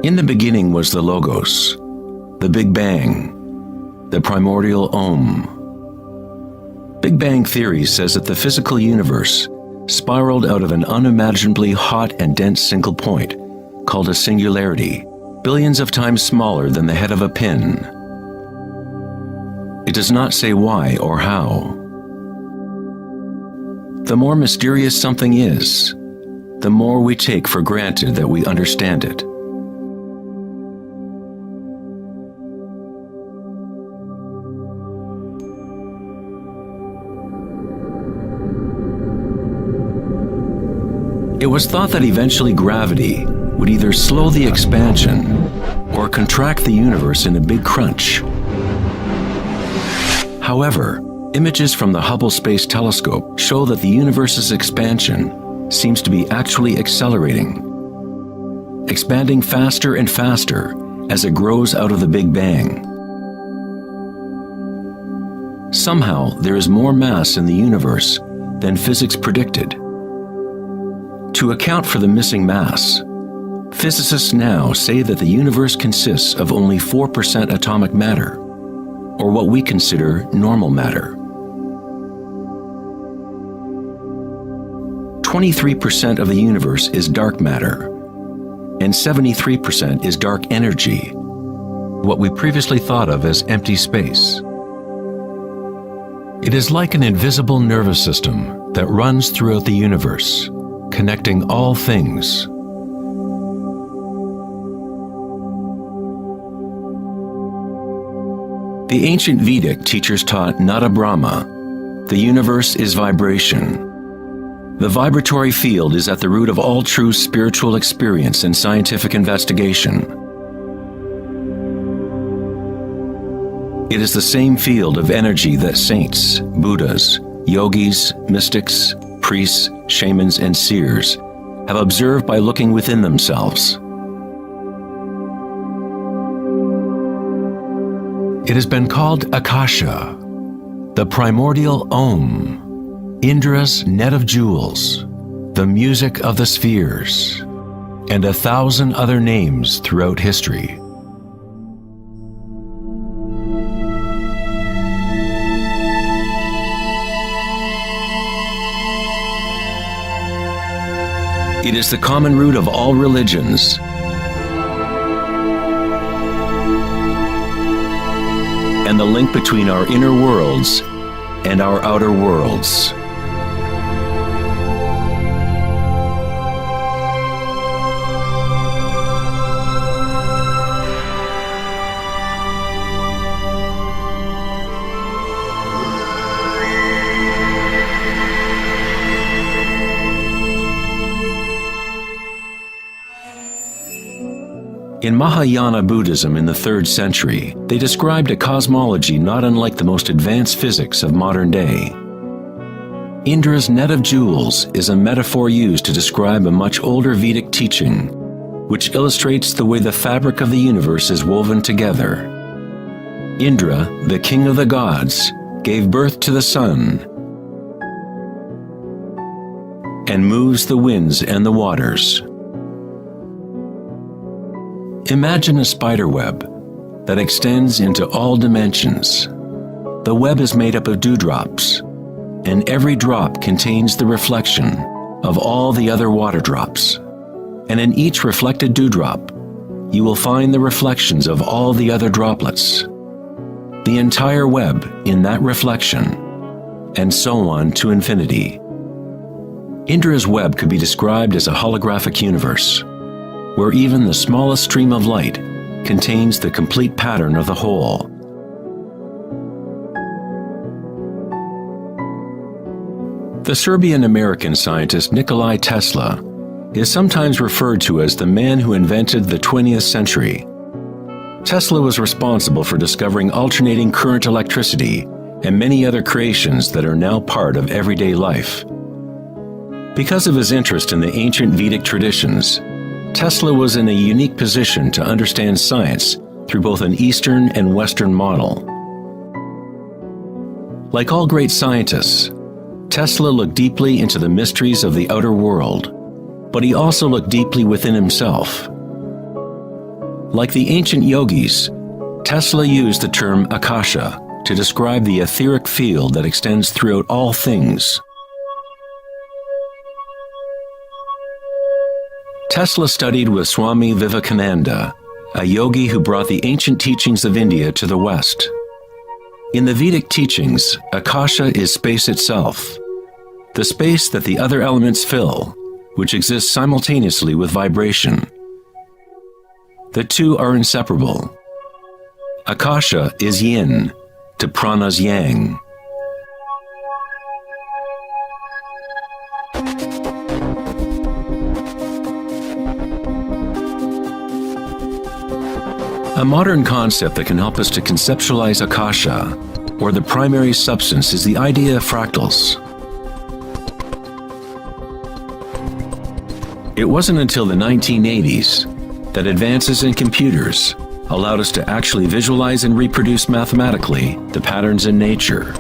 In the beginning was the Logos, the Big Bang, the primordial Om. Big Bang theory says that the physical universe spiraled out of an unimaginably hot and dense single point, called a singularity, billions of times smaller than the head of a pin. It does not say why or how. The more mysterious something is, the more we take for granted that we understand it. It was thought that eventually gravity would either slow the expansion or contract the universe in a big crunch. However, images from the Hubble Space Telescope show that the universe's expansion seems to be actually accelerating, expanding faster and faster as it grows out of the Big Bang. Somehow, there is more mass in the universe than physics predicted. To account for the missing mass, physicists now say that the universe consists of only 4% atomic matter, or what we consider normal matter. 23% of the universe is dark matter, and 73% is dark energy, what we previously thought of as empty space. It is like an invisible nervous system that runs throughout the universe, connecting all things. The ancient Vedic teachers taught Nada Brahma, the universe is vibration. The vibratory field is at the root of all true spiritual experience and scientific investigation. It is the same field of energy that saints, Buddhas, yogis, mystics, priests, shamans, and seers have observed by looking within themselves. It has been called Akasha, the primordial Om, Indra's net of jewels, the music of the spheres, and 1,000 other names throughout history. It is the common root of all religions, and the link between our inner worlds and our outer worlds. In Mahayana Buddhism in the 3rd century, they described a cosmology not unlike the most advanced physics of modern day. Indra's net of jewels is a metaphor used to describe a much older Vedic teaching, which illustrates the way the fabric of the universe is woven together. Indra, the king of the gods, gave birth to the sun and moves the winds and the waters. Imagine a spider web that extends into all dimensions. The web is made up of dewdrops, and every drop contains the reflection of all the other water drops. And in each reflected dewdrop, you will find the reflections of all the other droplets. The entire web in that reflection, and so on to infinity. Indra's web could be described as a holographic universe, where even the smallest stream of light contains the complete pattern of the whole. The Serbian-American scientist Nikola Tesla is sometimes referred to as the man who invented the 20th century. Tesla was responsible for discovering alternating current electricity and many other creations that are now part of everyday life. Because of his interest in the ancient Vedic traditions, Tesla was in a unique position to understand science through both an Eastern and Western model. Like all great scientists, Tesla looked deeply into the mysteries of the outer world, but he also looked deeply within himself. Like the ancient yogis, Tesla used the term akasha to describe the etheric field that extends throughout all things. Tesla studied with Swami Vivekananda, a yogi who brought the ancient teachings of India to the West. In the Vedic teachings, akasha is space itself, the space that the other elements fill, which exists simultaneously with vibration. The two are inseparable. Akasha is yin to prana's yang. A modern concept that can help us to conceptualize akasha, or the primary substance, is the idea of fractals. It wasn't until the 1980s that advances in computers allowed us to actually visualize and reproduce mathematically the patterns in nature.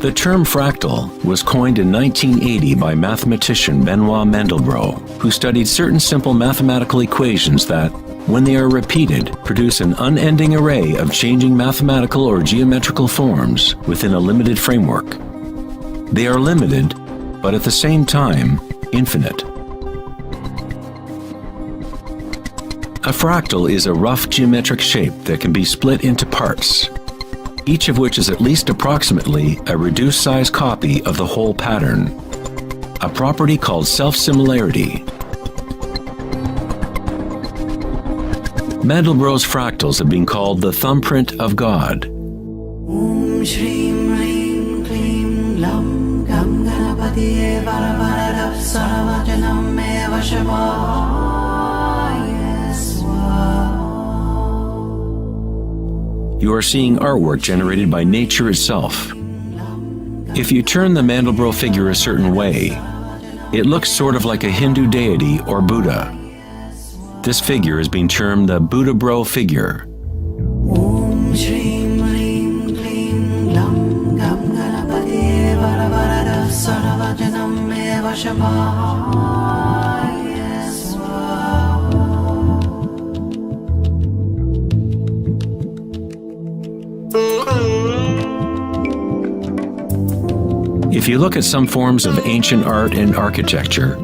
The term fractal was coined in 1980 by mathematician Benoit Mandelbrot, who studied certain simple mathematical equations that, when they are repeated, produce an unending array of changing mathematical or geometrical forms within a limited framework. They are limited, but at the same time, infinite. A fractal is a rough geometric shape that can be split into parts, each of which is at least approximately a reduced size copy of the whole pattern, a property called self-similarity. Mandelbrot's fractals have been called the thumbprint of God. You are seeing artwork generated by nature itself. If you turn the Mandelbrot figure a certain way, it looks sort of like a Hindu deity or Buddha. This figure is being termed the Buddha-bro figure. If you look at some forms of ancient art and architecture,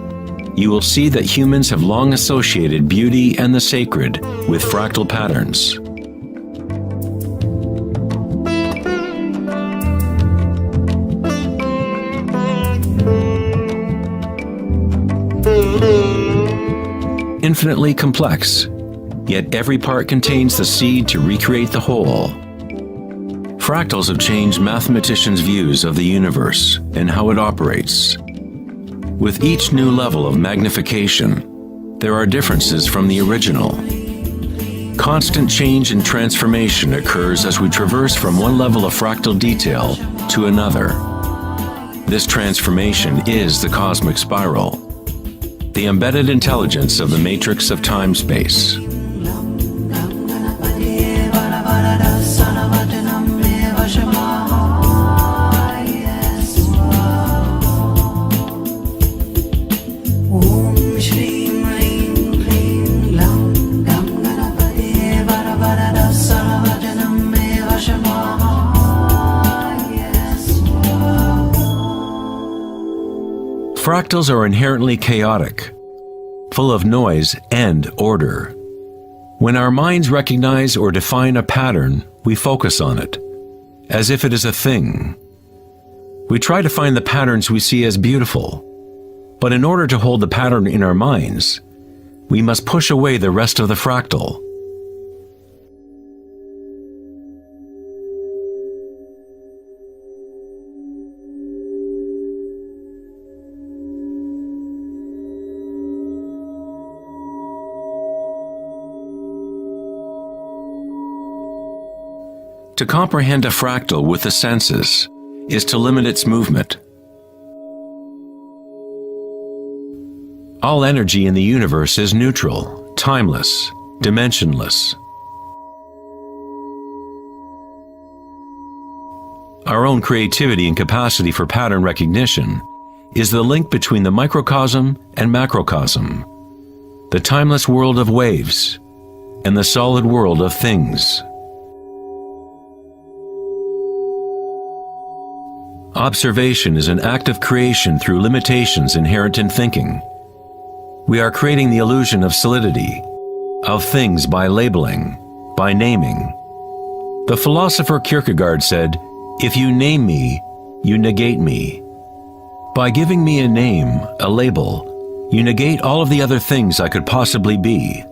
you will see that humans have long associated beauty and the sacred with fractal patterns. Infinitely complex, yet every part contains the seed to recreate the whole. Fractals have changed mathematicians' views of the universe and how it operates. With each new level of magnification, there are differences from the original. Constant change and transformation occurs as we traverse from one level of fractal detail to another. This transformation is the cosmic spiral, the embedded intelligence of the matrix of time-space. Fractals are inherently chaotic, full of noise and order. When our minds recognize or define a pattern, we focus on it, as if it is a thing. We try to find the patterns we see as beautiful, but in order to hold the pattern in our minds, we must push away the rest of the fractal. To comprehend a fractal with the senses is to limit its movement. All energy in the universe is neutral, timeless, dimensionless. Our own creativity and capacity for pattern recognition is the link between the microcosm and macrocosm, the timeless world of waves, and the solid world of things. Observation is an act of creation through limitations inherent in thinking. We are creating the illusion of solidity, of things by labeling, by naming. The philosopher Kierkegaard said, "If you name me, you negate me." By giving me a name, a label, you negate all of the other things I could possibly be.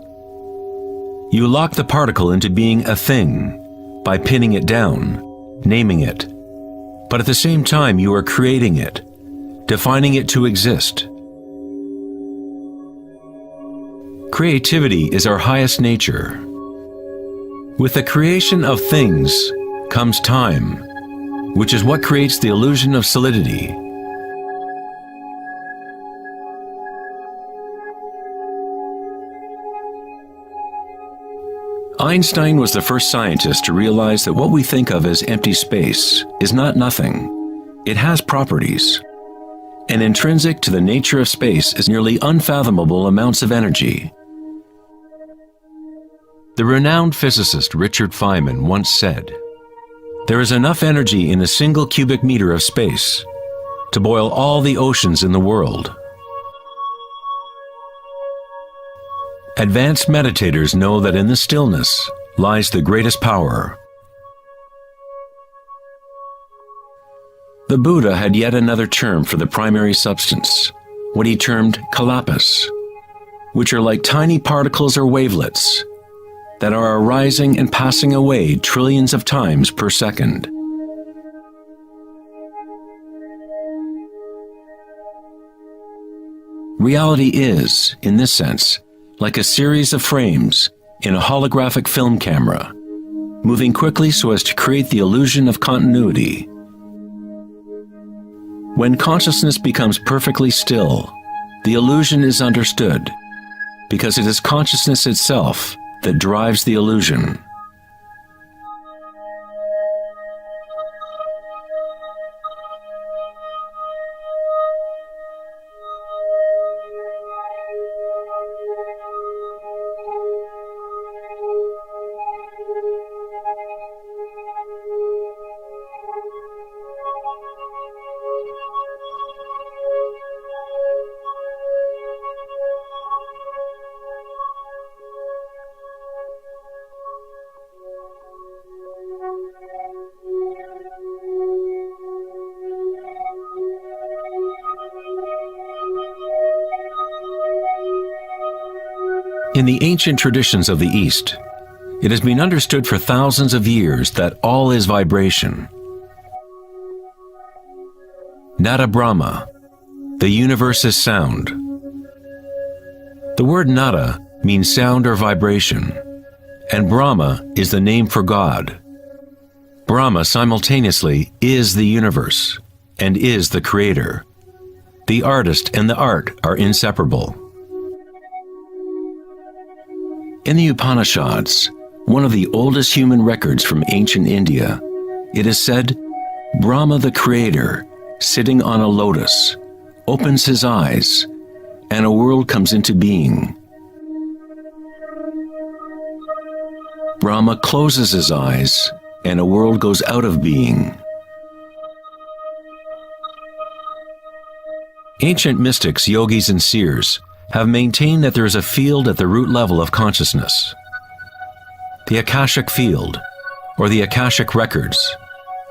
You lock the particle into being a thing by pinning it down, naming it. But at the same time, you are creating it, defining it to exist. Creativity is our highest nature. With the creation of things comes time, which is what creates the illusion of solidity. Einstein was the first scientist to realize that what we think of as empty space is not nothing. It has properties. And intrinsic to the nature of space is nearly unfathomable amounts of energy. The renowned physicist Richard Feynman once said, "There is enough energy in a single cubic meter of space to boil all the oceans in the world." Advanced meditators know that in the stillness lies the greatest power. The Buddha had yet another term for the primary substance, what he termed kalpas, which are like tiny particles or wavelets that are arising and passing away trillions of times per second. Reality is, in this sense, like a series of frames in a holographic film camera, moving quickly so as to create the illusion of continuity. When consciousness becomes perfectly still, the illusion is understood, because it is consciousness itself that drives the illusion. In the ancient traditions of the East, it has been understood for thousands of years that all is vibration. Nada Brahma, the universe is sound. The word nada means sound or vibration, and Brahma is the name for God. Brahma simultaneously is the universe and is the creator. The artist and the art are inseparable. In the Upanishads, one of the oldest human records from ancient India, it is said, Brahma the creator, sitting on a lotus, opens his eyes, and a world comes into being. Brahma closes his eyes, and a world goes out of being. Ancient mystics, yogis, and seers have maintained that there is a field at the root level of consciousness. The Akashic field, or the Akashic records,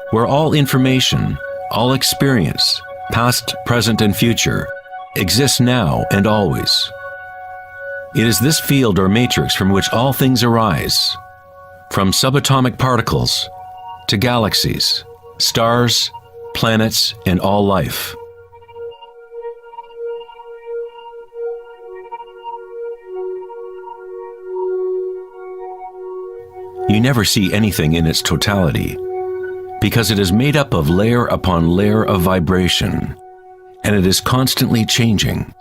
where all information, all experience, past, present, and future, exists now and always. It is this field or matrix from which all things arise, from subatomic particles to galaxies, stars, planets, and all life. You never see anything in its totality, because it is made up of layer upon layer of vibration, and it is constantly changing,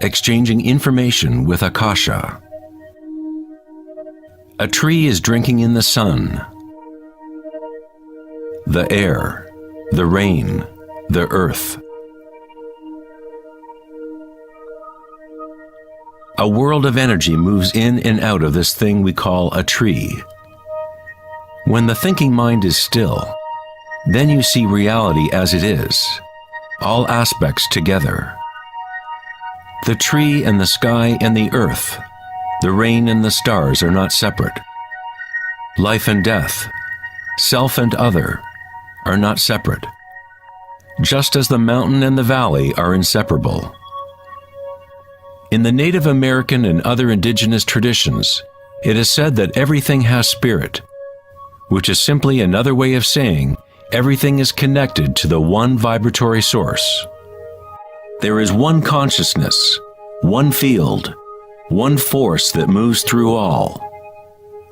exchanging information with Akasha. A tree is drinking in the sun, the air, the rain, the earth. a world of energy moves in and out of this thing we call a tree. When the thinking mind is still, then you see reality as it is, all aspects together. The tree and the sky and the earth, the rain and the stars are not separate. Life and death, self and other, are not separate, just as the mountain and the valley are inseparable. In the Native American and other indigenous traditions, it is said that everything has spirit, which is simply another way of saying everything is connected to the one vibratory source. There is one consciousness, one field, one force that moves through all.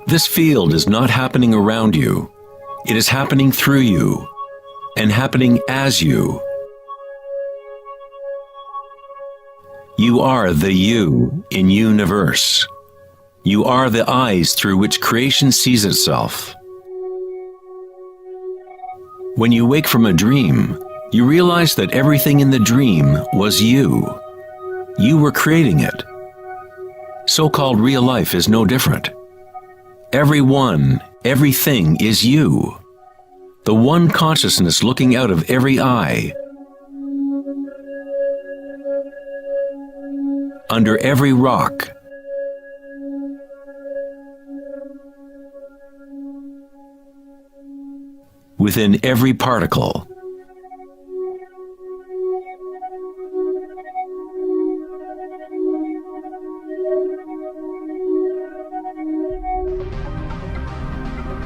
This field is not happening around you, it is happening through you, and happening as you. You are the you in universe. You are the eyes through which creation sees itself. When you wake from a dream, you realize that everything in the dream was you. You were creating it. So-called real life is no different. Everyone, everything is you. The one consciousness looking out of every eye. Under every rock. Within every particle.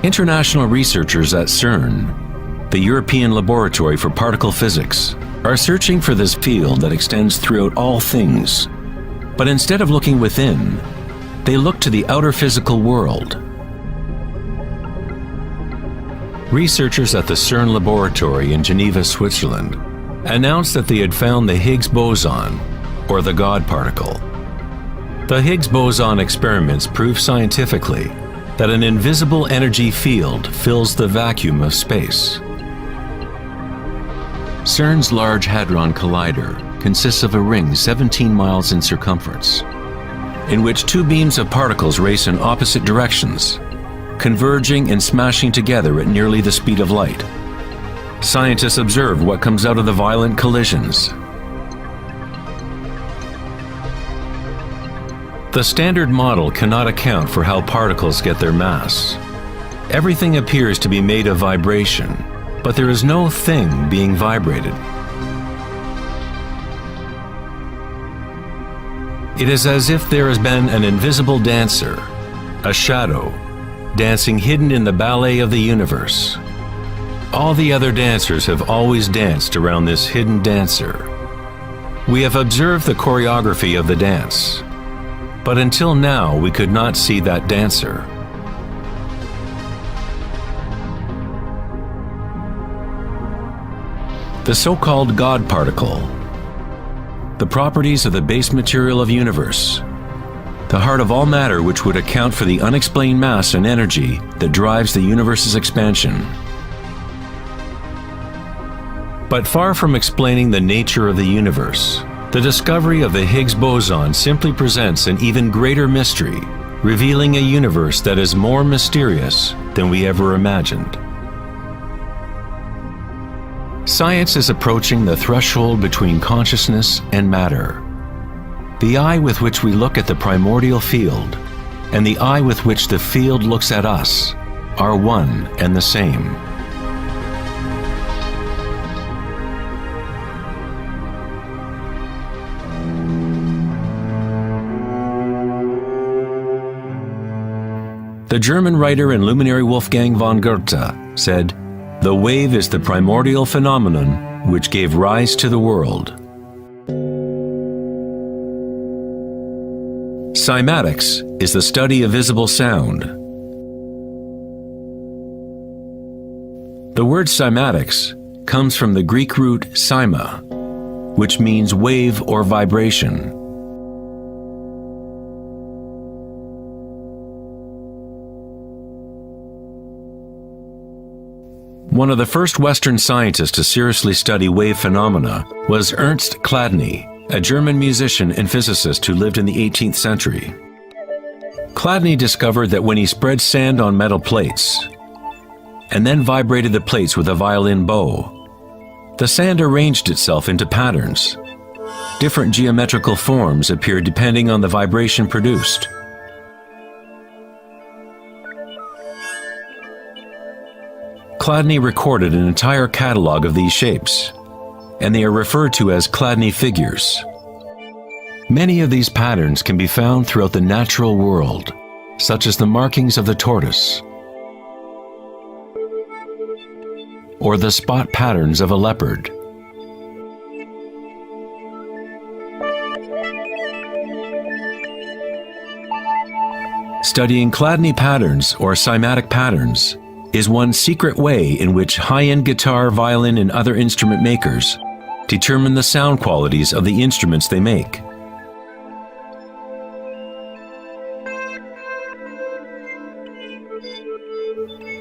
International researchers at CERN, the European Laboratory for Particle Physics, are searching for this field that extends throughout all things. But instead of looking within, they look to the outer physical world. Researchers at the CERN laboratory in Geneva, Switzerland, announced that they had found the Higgs boson, or the God particle. The Higgs boson experiments prove scientifically that an invisible energy field fills the vacuum of space. CERN's Large Hadron Collider consists of a ring 17 miles in circumference, in which two beams of particles race in opposite directions, converging and smashing together at nearly the speed of light. Scientists observe what comes out of the violent collisions. The standard model cannot account for how particles get their mass. Everything appears to be made of vibration, but there is no thing being vibrated. It is as if there has been an invisible dancer, a shadow, dancing hidden in the ballet of the universe. All the other dancers have always danced around this hidden dancer. We have observed the choreography of the dance, but until now we could not see that dancer. The so-called God particle, the properties of the base material of universe, the heart of all matter which would account for the unexplained mass and energy that drives the universe's expansion. But far from explaining the nature of the universe, the discovery of the Higgs boson simply presents an even greater mystery, revealing a universe that is more mysterious than we ever imagined. Science is approaching the threshold between consciousness and matter. The eye with which we look at the primordial field and the eye with which the field looks at us are one and the same. The German writer and luminary Wolfgang von Goethe said, "The wave is the primordial phenomenon which gave rise to the world." Cymatics is the study of visible sound. The word cymatics comes from the Greek root cyma, which means wave or vibration. One of the first Western scientists to seriously study wave phenomena was Ernst Chladni, a German musician and physicist who lived in the 18th century. Chladni discovered that when he spread sand on metal plates and then vibrated the plates with a violin bow, the sand arranged itself into patterns. Different geometrical forms appeared depending on the vibration produced. Chladni recorded an entire catalog of these shapes, and they are referred to as Chladni figures. Many of these patterns can be found throughout the natural world, such as the markings of the tortoise or the spot patterns of a leopard. Studying Chladni patterns or cymatic patterns is one secret way in which high-end guitar, violin, and other instrument makers determine the sound qualities of the instruments they make.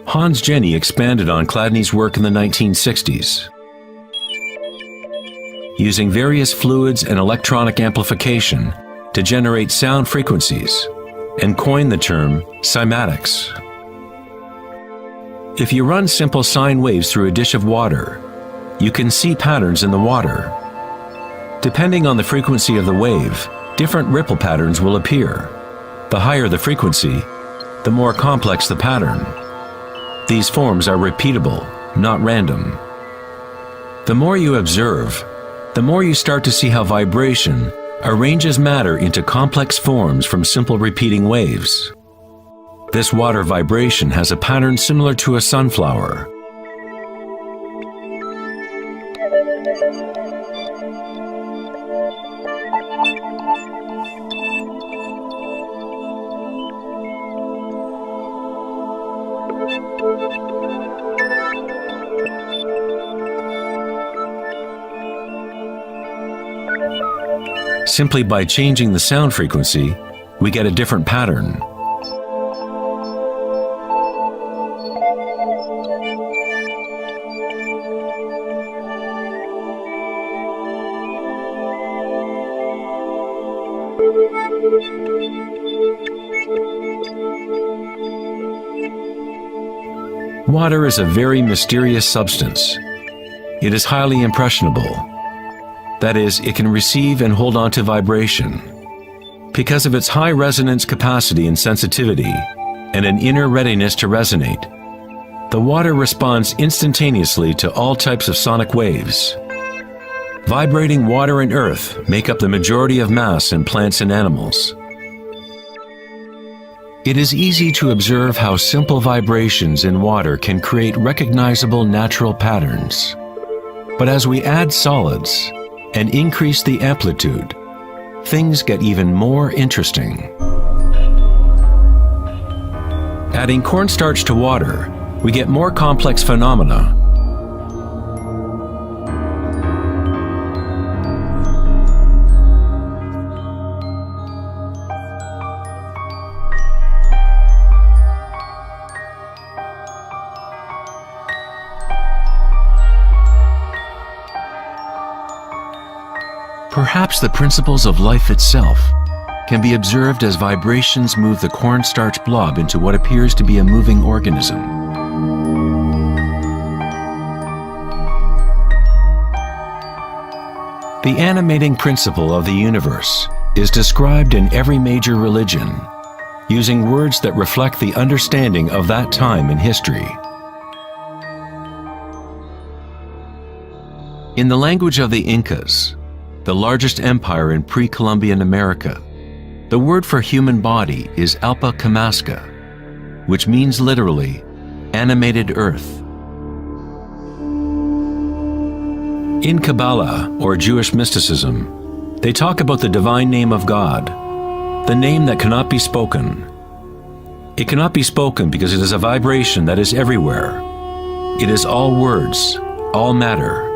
Hans Jenny expanded on Chladni's work in the 1960s. Using various fluids and electronic amplification to generate sound frequencies, and coined the term cymatics. If you run simple sine waves through a dish of water, you can see patterns in the water. Depending on the frequency of the wave, different ripple patterns will appear. The higher the frequency, the more complex the pattern. These forms are repeatable, not random. The more you observe, the more you start to see how vibration arranges matter into complex forms from simple repeating waves. This water vibration has a pattern similar to a sunflower. Simply by changing the sound frequency, we get a different pattern. Water is a very mysterious substance. It is highly impressionable. That is, it can receive and hold on to vibration. Because of its high resonance capacity and sensitivity, and an inner readiness to resonate, the water responds instantaneously to all types of sonic waves. Vibrating water and earth make up the majority of mass in plants and animals. It is easy to observe how simple vibrations in water can create recognizable natural patterns. But as we add solids and increase the amplitude, things get even more interesting. Adding cornstarch to water, we get more complex phenomena. Perhaps the principles of life itself can be observed as vibrations move the cornstarch blob into what appears to be a moving organism. The animating principle of the universe is described in every major religion, using words that reflect the understanding of that time in history. In the language of the Incas, the largest empire in pre-Columbian America, the word for human body is Alpa Kamasca, which means literally, animated earth. In Kabbalah, or Jewish mysticism, they talk about the divine name of God, the name that cannot be spoken. It cannot be spoken because it is a vibration that is everywhere. It is all words, all matter.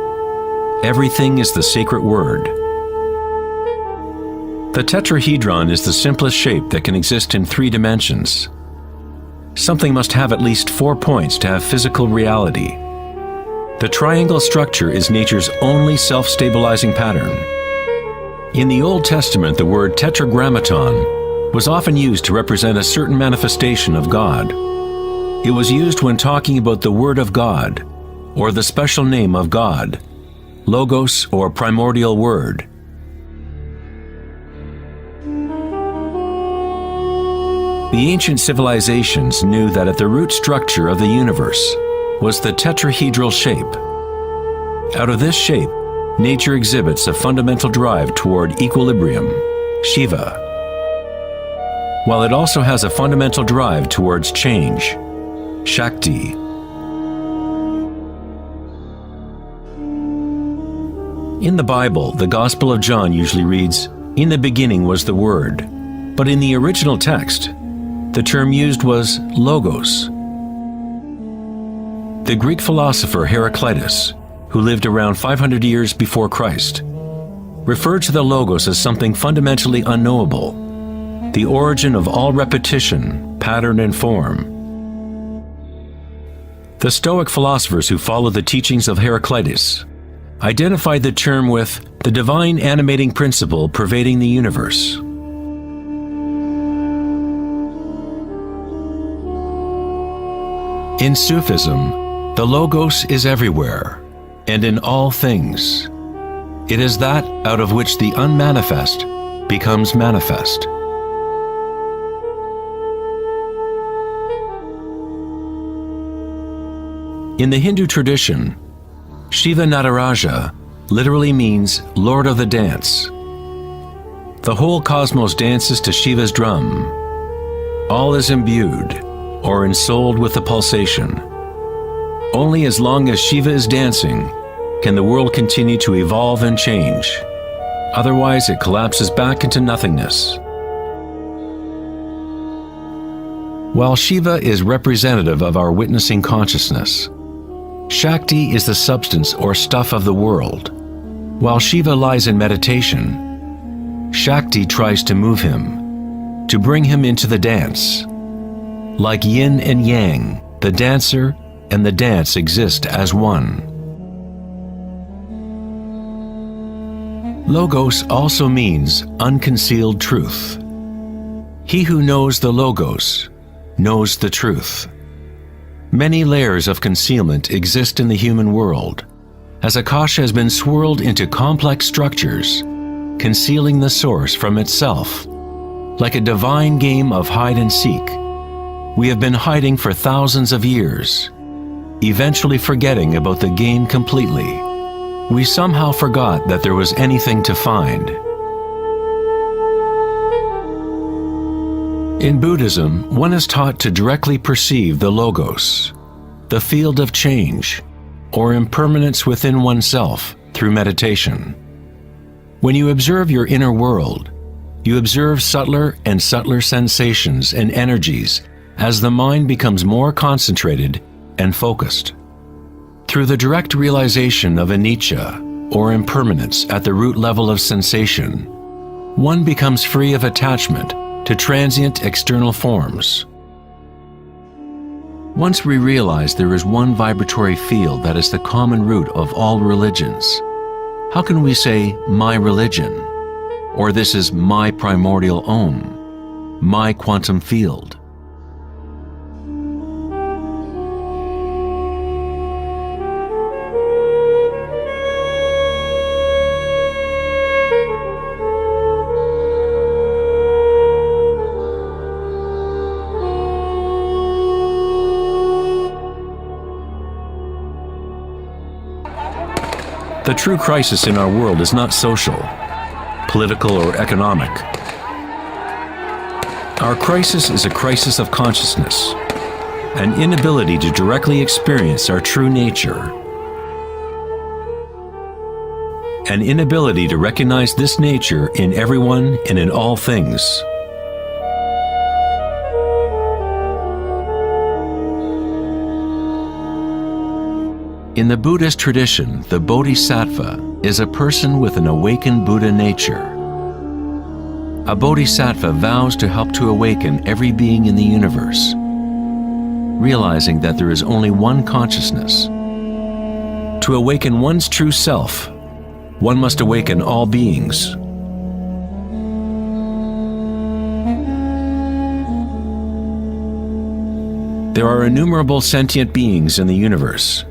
Everything is the sacred word. The tetrahedron is the simplest shape that can exist in 3 dimensions. Something must have at least 4 points to have physical reality. The triangle structure is nature's only self-stabilizing pattern. In the Old Testament, the word tetragrammaton was often used to represent a certain manifestation of God. It was used when talking about the Word of God, or the special name of God, Logos or primordial Word. The ancient civilizations knew that at the root structure of the universe was the tetrahedral shape. Out of this shape, nature exhibits a fundamental drive toward equilibrium, Shiva, while it also has a fundamental drive towards change, Shakti. In the Bible, the Gospel of John usually reads, "In the beginning was the Word," but in the original text, the term used was logos. The Greek philosopher Heraclitus, who lived around 500 years before Christ, referred to the logos as something fundamentally unknowable, the origin of all repetition, pattern, and form. The Stoic philosophers who followed the teachings of Heraclitus identified the term with the divine animating principle pervading the universe. In Sufism, the Logos is everywhere and in all things. It is that out of which the unmanifest becomes manifest. In the Hindu tradition, Shiva Nataraja literally means Lord of the Dance. The whole cosmos dances to Shiva's drum. All is imbued or ensouled with the pulsation. Only as long as Shiva is dancing can the world continue to evolve and change. Otherwise, it collapses back into nothingness. While Shiva is representative of our witnessing consciousness, Shakti is the substance or stuff of the world. While Shiva lies in meditation, Shakti tries to move him, to bring him into the dance. Like yin and yang, the dancer and the dance exist as one. Logos also means unconcealed truth. He who knows the Logos knows the truth. Many layers of concealment exist in the human world, as Akasha has been swirled into complex structures, concealing the source from itself. Like a divine game of hide and seek, we have been hiding for thousands of years, eventually forgetting about the game completely. We somehow forgot that there was anything to find. In Buddhism, one is taught to directly perceive the Logos, the field of change, or impermanence within oneself through meditation. When you observe your inner world, you observe subtler and subtler sensations and energies as the mind becomes more concentrated and focused. Through the direct realization of anicca, or impermanence at the root level of sensation, one becomes free of attachment to transient external forms. Once we realize there is one vibratory field that is the common root of all religions, how can we say, my religion, or this is my primordial Om, my quantum field? The true crisis in our world is not social, political, or economic. Our crisis is a crisis of consciousness, an inability to directly experience our true nature, an inability to recognize this nature in everyone and in all things. In the Buddhist tradition, the Bodhisattva is a person with an awakened Buddha nature. A Bodhisattva vows to help to awaken every being in the universe, realizing that there is only one consciousness. To awaken one's true self, one must awaken all beings, There are innumerable sentient beings in the universe.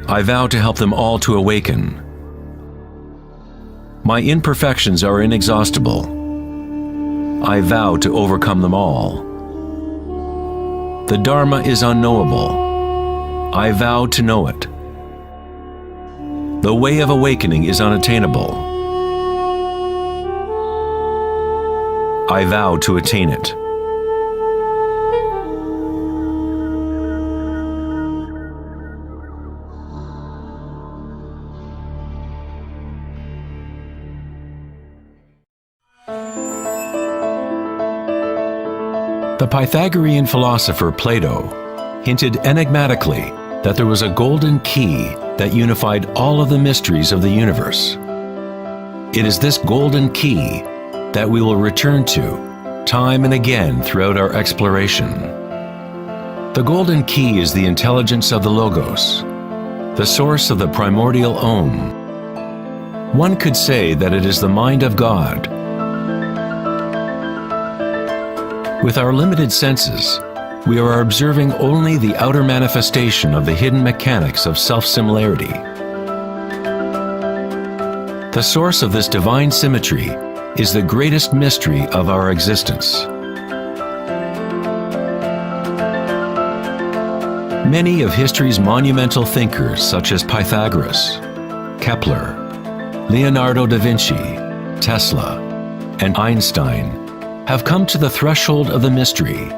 I vow to help them all to awaken. My imperfections are inexhaustible. I vow to overcome them all. The Dharma is unknowable. I vow to know it. The way of awakening is unattainable. I vow to attain it. The Pythagorean philosopher Plato hinted enigmatically that there was a golden key that unified all of the mysteries of the universe. It is this golden key that we will return to time and again throughout our exploration. The golden key is the intelligence of the Logos, the source of the primordial Om. One could say that it is the mind of God. With our limited senses, we are observing only the outer manifestation of the hidden mechanics of self-similarity. The source of this divine symmetry is the greatest mystery of our existence. Many of history's monumental thinkers, such as Pythagoras, Kepler, Leonardo da Vinci, Tesla, and Einstein, have come to the threshold of the mystery.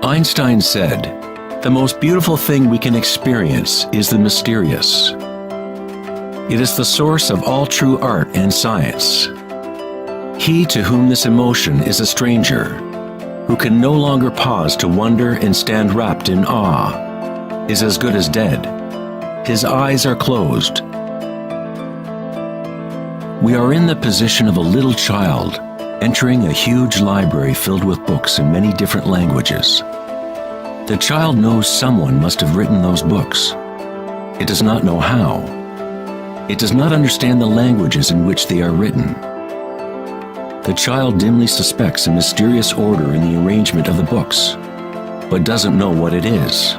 Einstein said, "The most beautiful thing we can experience is the mysterious. It is the source of all true art and science. He to whom this emotion is a stranger, who can no longer pause to wonder and stand wrapped in awe, is as good as dead. His eyes are closed." We are in the position of a little child entering a huge library filled with books in many different languages. The child knows someone must have written those books. It does not know how. It does not understand the languages in which they are written. The child dimly suspects a mysterious order in the arrangement of the books, but doesn't know what it is.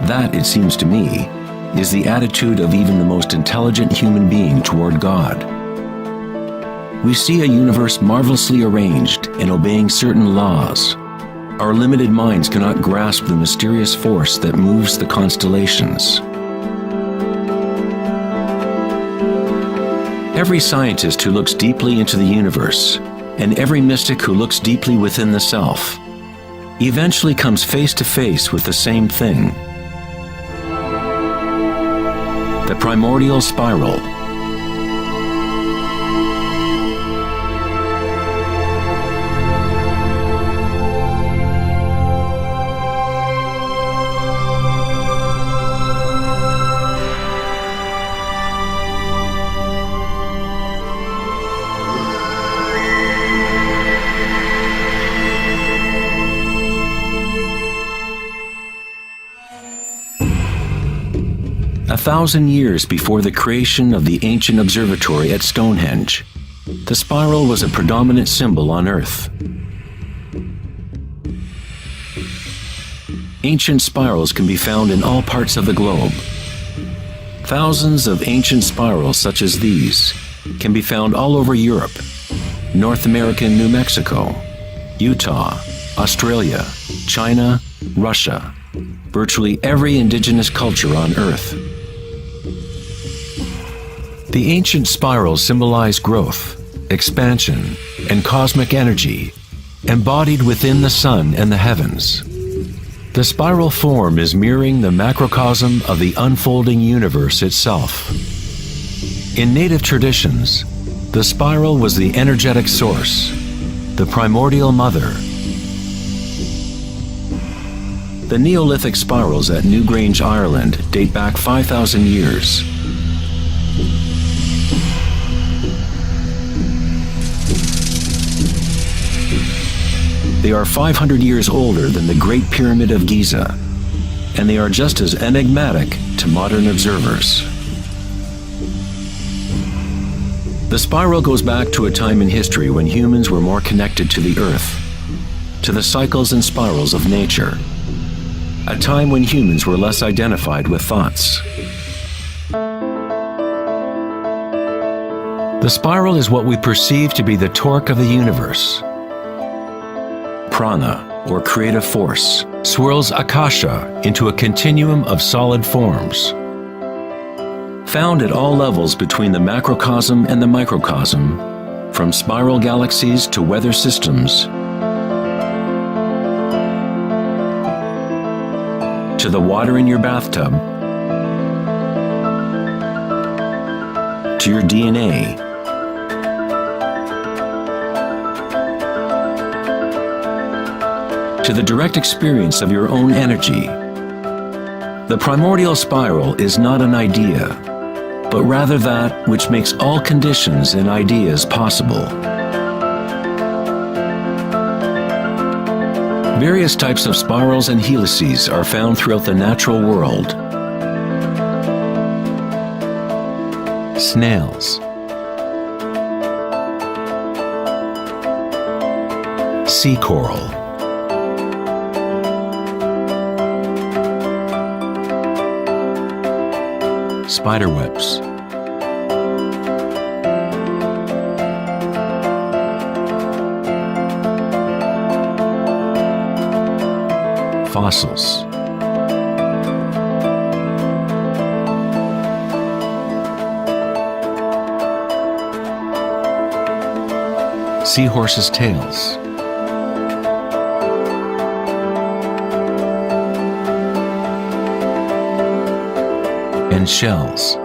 That, it seems to me, is the attitude of even the most intelligent human being toward God. We see a universe marvelously arranged and obeying certain laws. Our limited minds cannot grasp the mysterious force that moves the constellations. Every scientist who looks deeply into the universe, and every mystic who looks deeply within the self, eventually comes face to face with the same thing: the primordial spiral. A 1,000 years before the creation of the ancient observatory at Stonehenge, the spiral was a predominant symbol on Earth. Ancient spirals can be found in all parts of the globe. Thousands of ancient spirals such as these can be found all over Europe, North America and New Mexico, Utah, Australia, China, Russia, virtually every indigenous culture on Earth. The ancient spirals symbolize growth, expansion, and cosmic energy, embodied within the sun and the heavens. The spiral form is mirroring the macrocosm of the unfolding universe itself. In native traditions, the spiral was the energetic source, the primordial mother. The Neolithic spirals at Newgrange, Ireland date back 5,000 years. They are 500 years older than the Great Pyramid of Giza, and they are just as enigmatic to modern observers. The spiral goes back to a time in history when humans were more connected to the Earth. to the cycles and spirals of nature, a time when humans were less identified with thoughts. The spiral is what we perceive to be the torque of the universe. Prana, or creative force, swirls akasha into a continuum of solid forms. Found at all levels between the macrocosm and the microcosm, from spiral galaxies to weather systems, to the water in your bathtub, to your DNA, to the direct experience of your own energy. The primordial spiral is not an idea, but rather that which makes all conditions and ideas possible. Various types of spirals and helices are found throughout the natural world. Snails, sea coral, spider webs, fossils, seahorses' tails, and shells.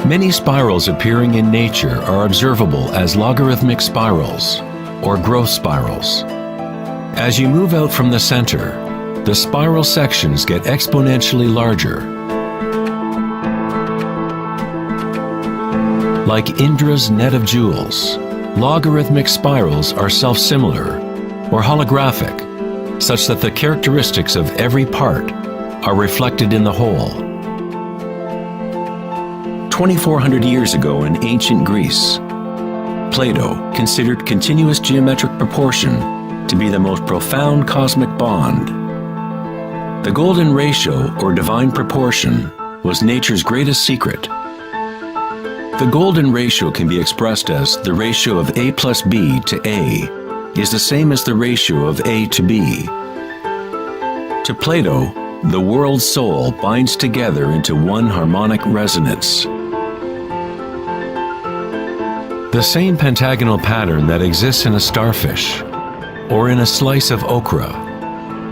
Many spirals appearing in nature are observable as logarithmic spirals, or growth spirals. As you move out from the center, the spiral sections get exponentially larger. Like Indra's net of jewels, logarithmic spirals are self-similar, or holographic, such that the characteristics of every part are reflected in the whole. 2,400 years ago in ancient Greece, Plato considered continuous geometric proportion to be the most profound cosmic bond. The golden ratio, or divine proportion, was nature's greatest secret. The golden ratio can be expressed as the ratio of A plus B to A is the same as the ratio of A to B. To Plato, the world's soul binds together into one harmonic resonance. The same pentagonal pattern that exists in a starfish or in a slice of okra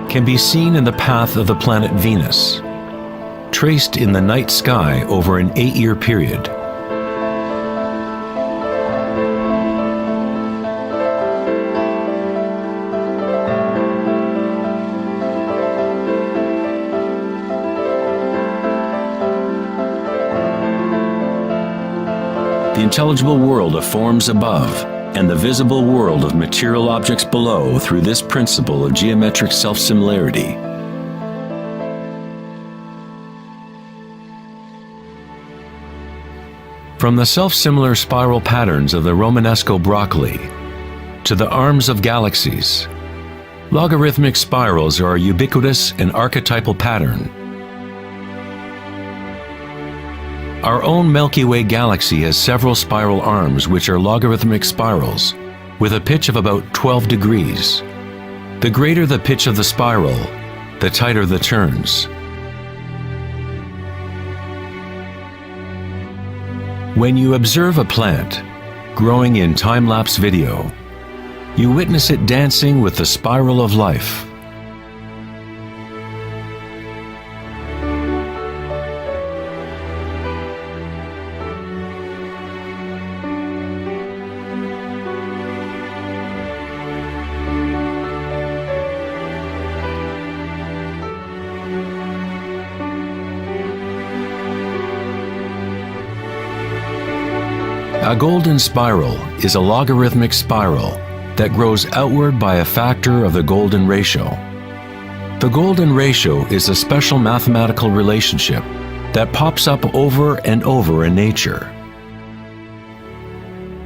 can be seen in the path of the planet Venus, traced in the night sky over an 8-year period. The intelligible world of forms above and the visible world of material objects below through this principle of geometric self-similarity. From the self-similar spiral patterns of the Romanesco broccoli to the arms of galaxies, logarithmic spirals are a ubiquitous and archetypal pattern. Our own Milky Way galaxy has several spiral arms which are logarithmic spirals with a pitch of about 12 degrees. The greater the pitch of the spiral, the tighter the turns. When you observe a plant growing in time-lapse video, you witness it dancing with the spiral of life. A golden spiral is a logarithmic spiral that grows outward by a factor of the golden ratio. The golden ratio is a special mathematical relationship that pops up over and over in nature.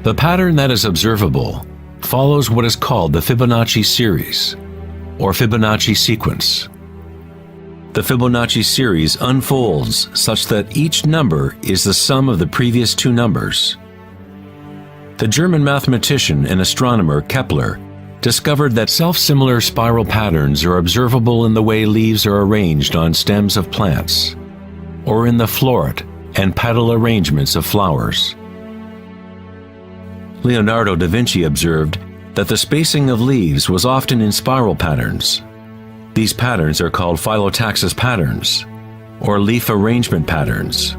The pattern that is observable follows what is called the Fibonacci series, or Fibonacci sequence. The Fibonacci series unfolds such that each number is the sum of the previous two numbers. The German mathematician and astronomer Kepler discovered that self-similar spiral patterns are observable in the way leaves are arranged on stems of plants, or in the floret and petal arrangements of flowers. Leonardo da Vinci observed that the spacing of leaves was often in spiral patterns. These patterns are called phyllotaxis patterns, or leaf arrangement patterns.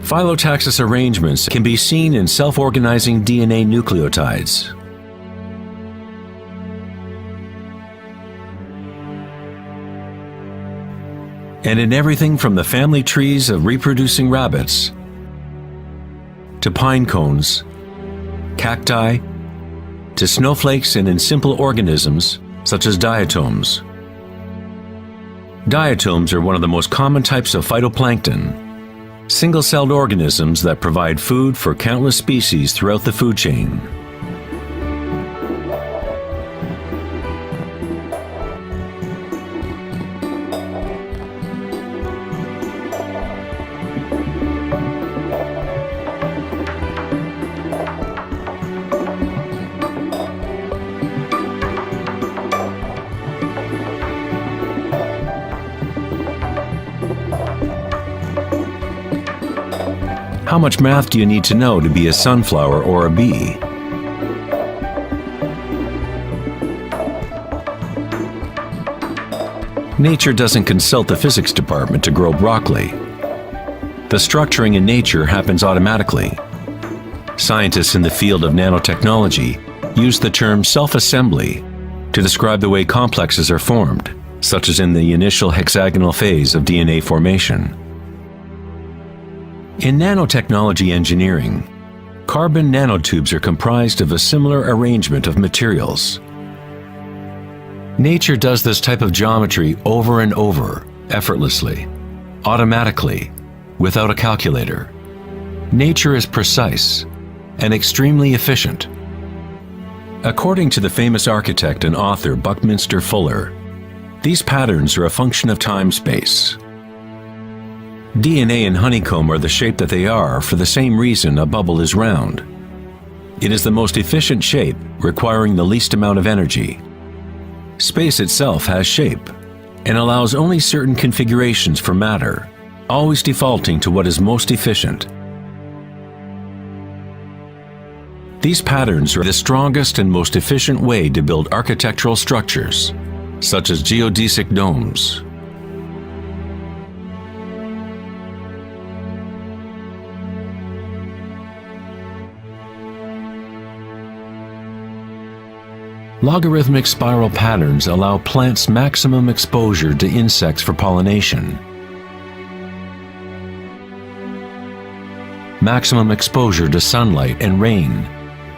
Phyllotaxis arrangements can be seen in self-organizing DNA nucleotides. And in everything from the family trees of reproducing rabbits to pine cones, cacti, to snowflakes, and in simple organisms such as diatoms. Diatoms are one of the most common types of phytoplankton, single-celled organisms that provide food for countless species throughout the food chain. How much math do you need to know to be a sunflower or a bee? Nature doesn't consult the physics department to grow broccoli. The structuring in nature happens automatically. Scientists in the field of nanotechnology use the term self-assembly to describe the way complexes are formed, such as in the initial hexagonal phase of DNA formation. In nanotechnology engineering, carbon nanotubes are comprised of a similar arrangement of materials. Nature does this type of geometry over and over, effortlessly, automatically, without a calculator. Nature is precise and extremely efficient. According to the famous architect and author Buckminster Fuller, these patterns are a function of time-space. DNA and honeycomb are the shape that they are for the same reason a bubble is round. It is the most efficient shape, requiring the least amount of energy. Space itself has shape and allows only certain configurations for matter, always defaulting to what is most efficient. These patterns are the strongest and most efficient way to build architectural structures, such as geodesic domes. Logarithmic spiral patterns allow plants maximum exposure to insects for pollination, maximum exposure to sunlight and rain,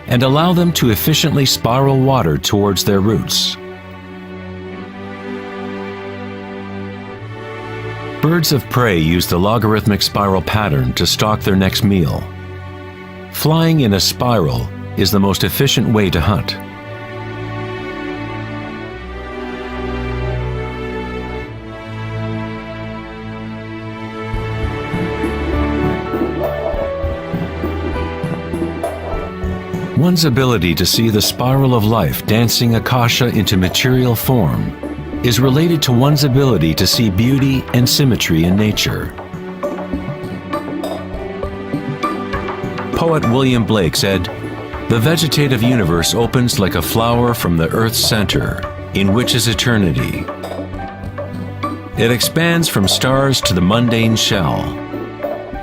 and allow them to efficiently spiral water towards their roots. Birds of prey use the logarithmic spiral pattern to stalk their next meal. Flying in a spiral is the most efficient way to hunt. One's ability to see the spiral of life dancing akasha into material form is related to one's ability to see beauty and symmetry in nature. Poet William Blake said, "The vegetative universe opens like a flower from the earth's center, in which is eternity. It expands from stars to the mundane shell,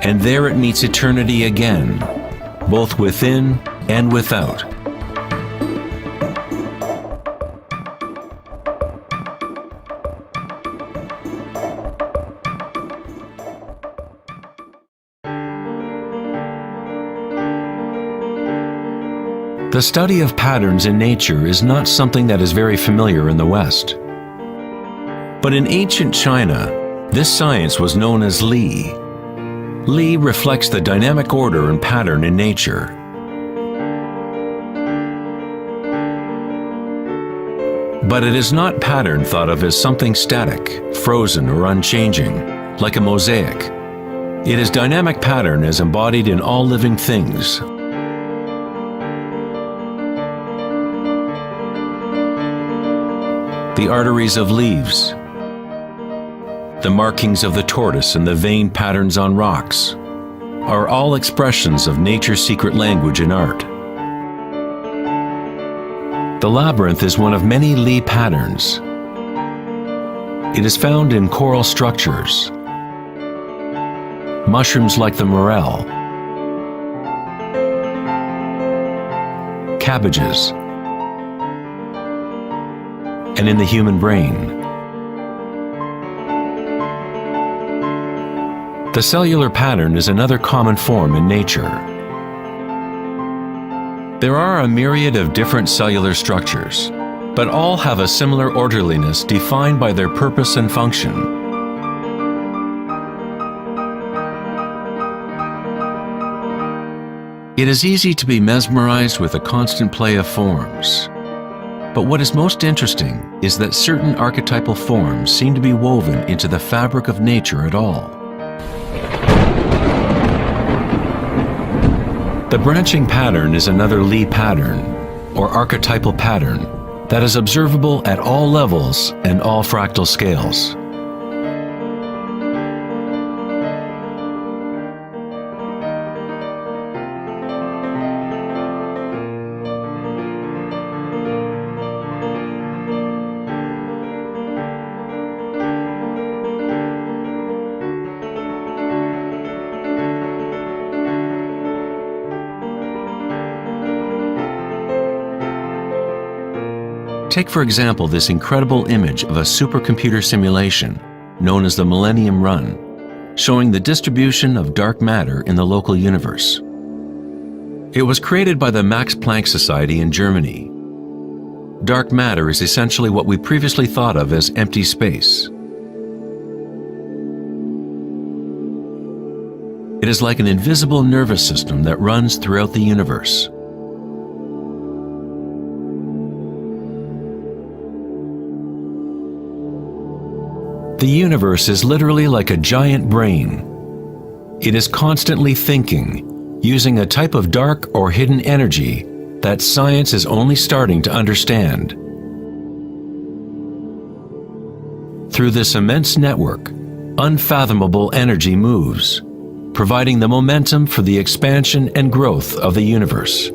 and there it meets eternity again, both within and without." The study of patterns in nature is not something that is very familiar in the West. But in ancient China, this science was known as Li, Li reflects the dynamic order and pattern in nature. But it is not pattern thought of as something static, frozen, or unchanging, like a mosaic. It is dynamic pattern as embodied in all living things. The arteries of leaves, the markings of the tortoise and the vein patterns on rocks are all expressions of nature's secret language in art. The labyrinth is one of many Li patterns. It is found in coral structures, mushrooms like the morel, cabbages, and in the human brain. The cellular pattern is another common form in nature. There are a myriad of different cellular structures, but all have a similar orderliness defined by their purpose and function. It is easy to be mesmerized with the constant play of forms. But what is most interesting is that certain archetypal forms seem to be woven into the fabric of nature at all. The branching pattern is another Li pattern, or archetypal pattern, that is observable at all levels and all fractal scales. Take, for example, this incredible image of a supercomputer simulation known as the Millennium Run, showing the distribution of dark matter in the local universe. It was created by the Max Planck Society in Germany. Dark matter is essentially what we previously thought of as empty space. It is like an invisible nervous system that runs throughout the universe. The universe is literally like a giant brain. It is constantly thinking, using a type of dark or hidden energy that science is only starting to understand. Through this immense network, unfathomable energy moves, providing the momentum for the expansion and growth of the universe.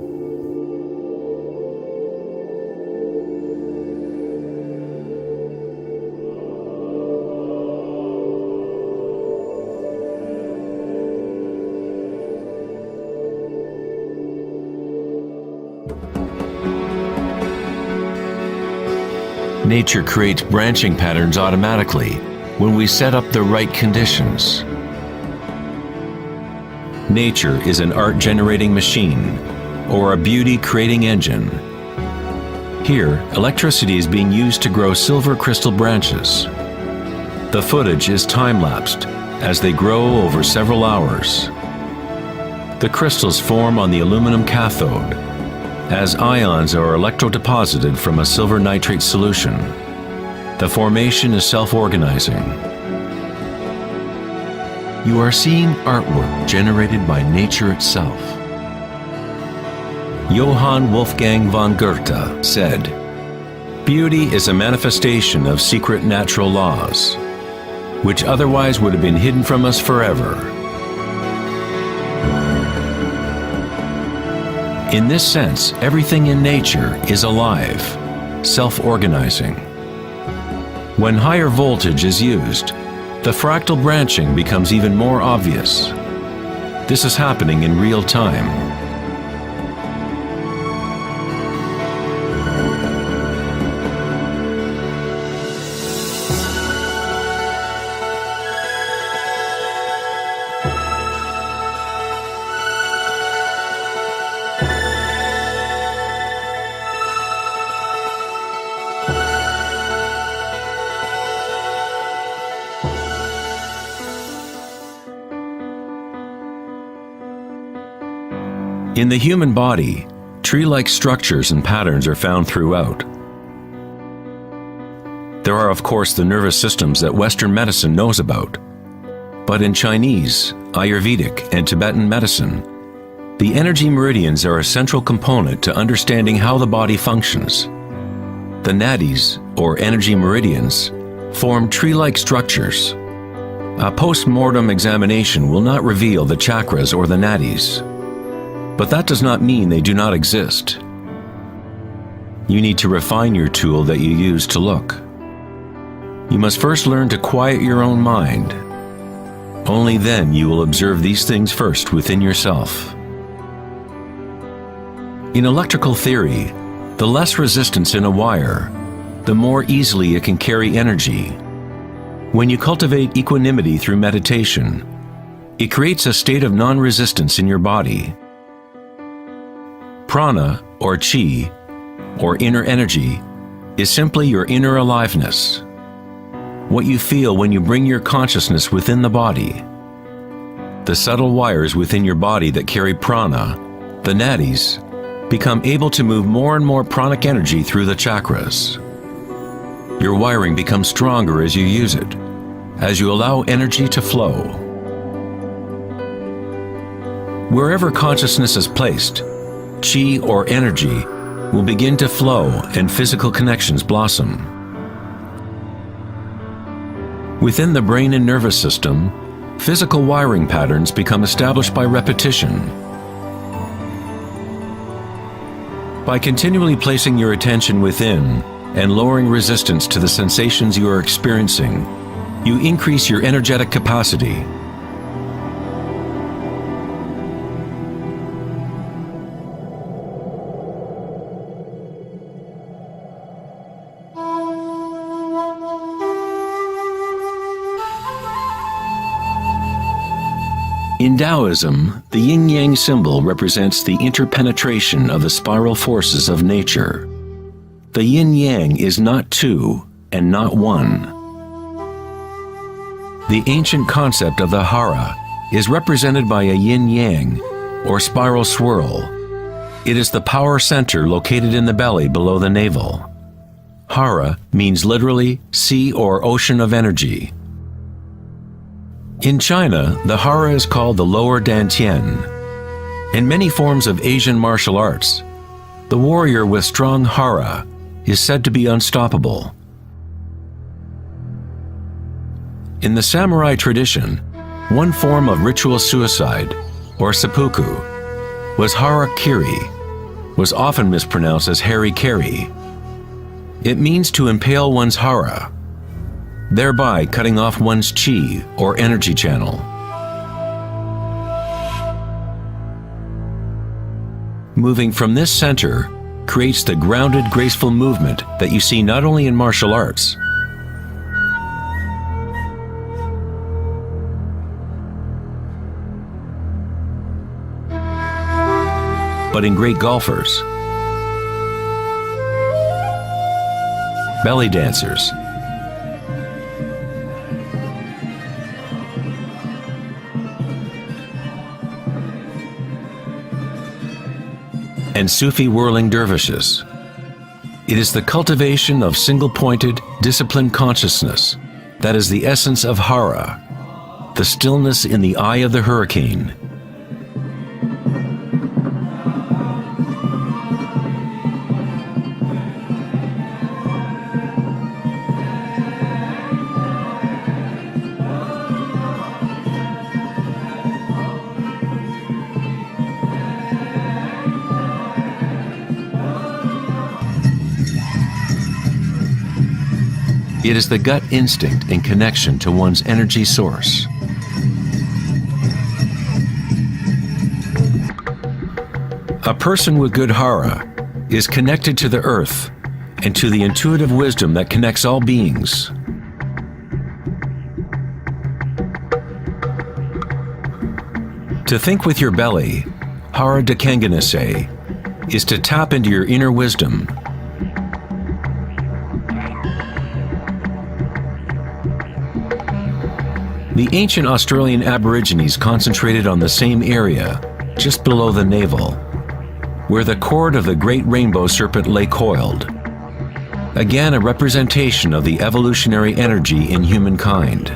Nature creates branching patterns automatically when we set up the right conditions. Nature is an art-generating machine or a beauty-creating engine. Here, electricity is being used to grow silver crystal branches. The footage is time-lapsed as they grow over several hours. The crystals form on the aluminum cathode as ions are electrodeposited from a silver nitrate solution. The formation is self-organizing. You are seeing artwork generated by nature itself. Johann Wolfgang von Goethe said, "Beauty is a manifestation of secret natural laws, which otherwise would have been hidden from us forever." In this sense, everything in nature is alive, self-organizing. When higher voltage is used, the fractal branching becomes even more obvious. This is happening in real time. In the human body, tree-like structures and patterns are found throughout. There are, of course, the nervous systems that Western medicine knows about. But in Chinese, Ayurvedic, and Tibetan medicine, the energy meridians are a central component to understanding how the body functions. The nadis, or energy meridians, form tree-like structures. A post-mortem examination will not reveal the chakras or the nadis, but that does not mean they do not exist. You need to refine your tool that you use to look. You must first learn to quiet your own mind. Only then you will observe these things first within yourself. In electrical theory, the less resistance in a wire, the more easily it can carry energy. When you cultivate equanimity through meditation, it creates a state of non-resistance in your body. Prana, or chi, or inner energy, is simply your inner aliveness. What you feel when you bring your consciousness within the body. The subtle wires within your body that carry prana, the nadis, become able to move more and more pranic energy through the chakras. Your wiring becomes stronger as you use it, as you allow energy to flow. Wherever consciousness is placed, chi or energy will begin to flow and physical connections blossom. Within the brain and nervous system, physical wiring patterns become established by repetition. By continually placing your attention within and lowering resistance to the sensations you are experiencing, you increase your energetic capacity. In Taoism, the yin-yang symbol represents the interpenetration of the spiral forces of nature. The yin-yang is not two and not one. The ancient concept of the hara is represented by a yin-yang, or spiral swirl. It is the power center located in the belly below the navel. Hara means literally sea or ocean of energy. In China, the hara is called the lower dantian. In many forms of Asian martial arts, the warrior with strong hara is said to be unstoppable. In the samurai tradition, one form of ritual suicide, or seppuku, was harakiri, was often mispronounced as harikiri. It means to impale one's hara, thereby cutting off one's chi or energy channel. Moving from this center creates the grounded, graceful movement that you see not only in martial arts, but in great golfers, belly dancers, and Sufi whirling dervishes. It is the cultivation of single-pointed, disciplined consciousness that is the essence of hara, the stillness in the eye of the hurricane. It is the gut instinct and connection to one's energy source. A person with good hara is connected to the earth and to the intuitive wisdom that connects all beings. To think with your belly, hara dakanganase, is to tap into your inner wisdom. The ancient Australian Aborigines concentrated on the same area just below the navel, where the cord of the great rainbow serpent lay coiled. Again, a representation of the evolutionary energy in humankind.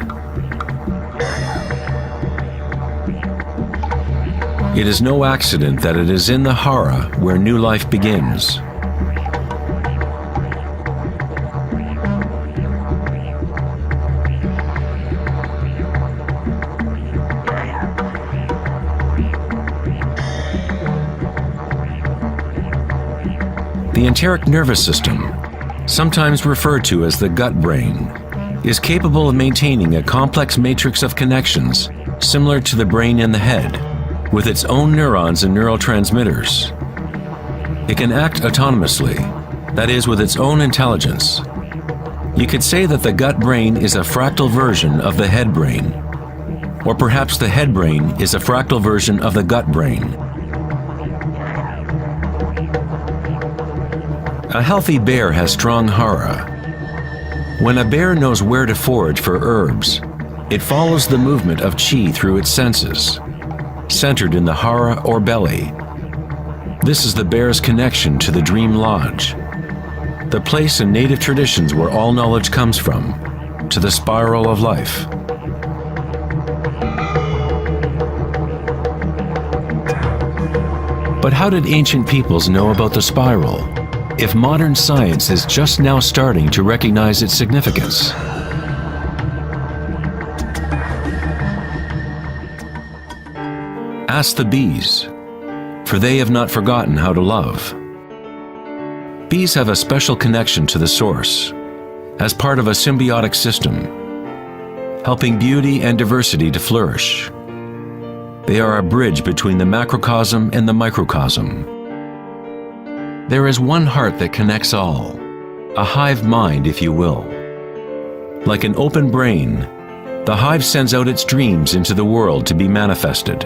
It is no accident that it is in the Hara where new life begins. The enteric nervous system, sometimes referred to as the gut brain, is capable of maintaining a complex matrix of connections similar to the brain in the head, with its own neurons and neurotransmitters. It can act autonomously, that is, with its own intelligence. You could say that the gut brain is a fractal version of the head brain, or perhaps the head brain is a fractal version of the gut brain. A healthy bear has strong hara. When a bear knows where to forage for herbs, it follows the movement of qi through its senses, centered in the hara or belly. This is the bear's connection to the dream lodge, the place in native traditions where all knowledge comes from, to the spiral of life. But how did ancient peoples know about the spiral, if modern science is just now starting to recognize its significance? Ask the bees, for they have not forgotten how to love. Bees have a special connection to the source, as part of a symbiotic system, helping beauty and diversity to flourish. They are a bridge between the macrocosm and the microcosm. There is one heart that connects all, a hive mind, if you will. Like an open brain, the hive sends out its dreams into the world to be manifested.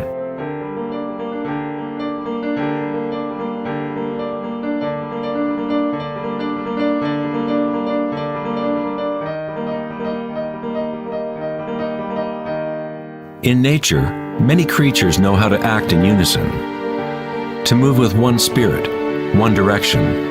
In nature, many creatures know how to act in unison, to move with one spirit, one direction.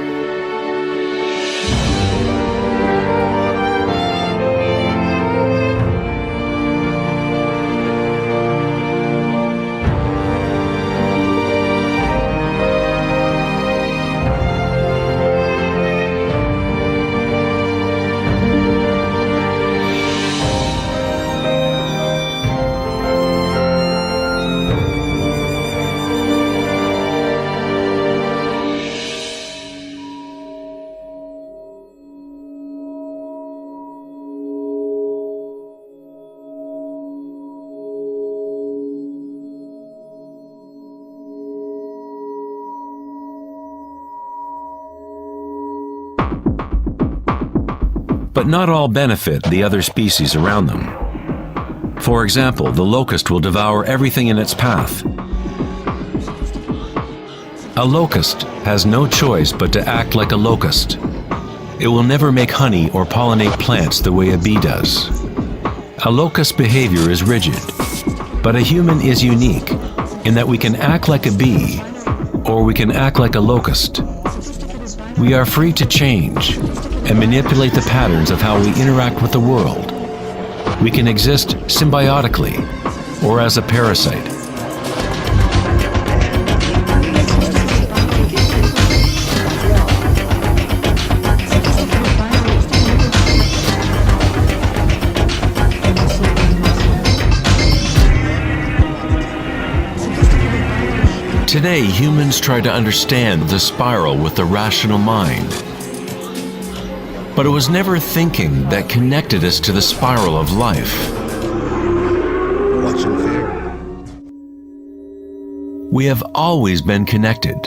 But not all benefit the other species around them. For example, the locust will devour everything in its path. A locust has no choice but to act like a locust. It will never make honey or pollinate plants the way a bee does. A locust's behavior is rigid, but a human is unique in that we can act like a bee or we can act like a locust. We are free to change and manipulate the patterns of how we interact with the world. We can exist symbiotically or as a parasite. Today, humans try to understand the spiral with the rational mind. But it was never thinking that connected us to the spiral of life. Watch and fear. We have always been connected.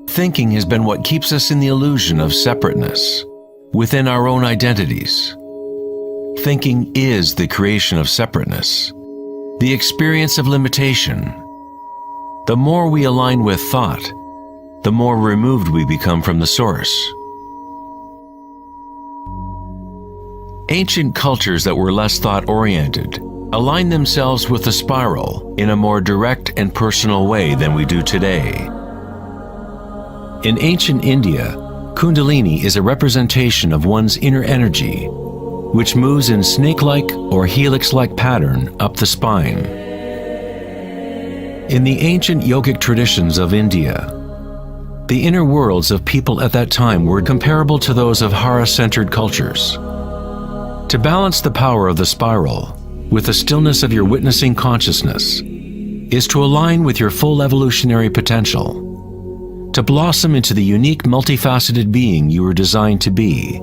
Thinking has been what keeps us in the illusion of separateness, within our own identities. Thinking is the creation of separateness, the experience of limitation. The more we align with thought, the more removed we become from the source. Ancient cultures that were less thought-oriented aligned themselves with the spiral in a more direct and personal way than we do today. In ancient India, Kundalini is a representation of one's inner energy, which moves in snake-like or helix-like pattern up the spine. In the ancient yogic traditions of India, the inner worlds of people at that time were comparable to those of Hara-centered cultures. To balance the power of the spiral with the stillness of your witnessing consciousness is to align with your full evolutionary potential, to blossom into the unique multifaceted being you were designed to be.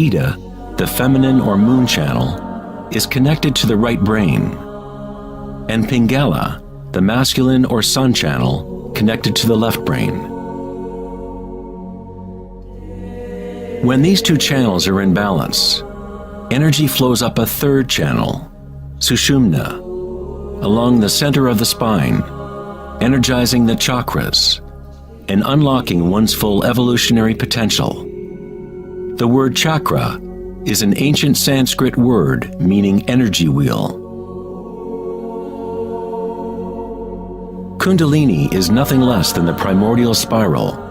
Ida, the feminine or moon channel, is connected to the right brain, and Pingala, the masculine or sun channel, connected to the left brain. When these two channels are in balance, energy flows up a third channel, Sushumna, along the center of the spine, energizing the chakras and unlocking one's full evolutionary potential. The word chakra is an ancient Sanskrit word meaning energy wheel. Kundalini is nothing less than the primordial spiral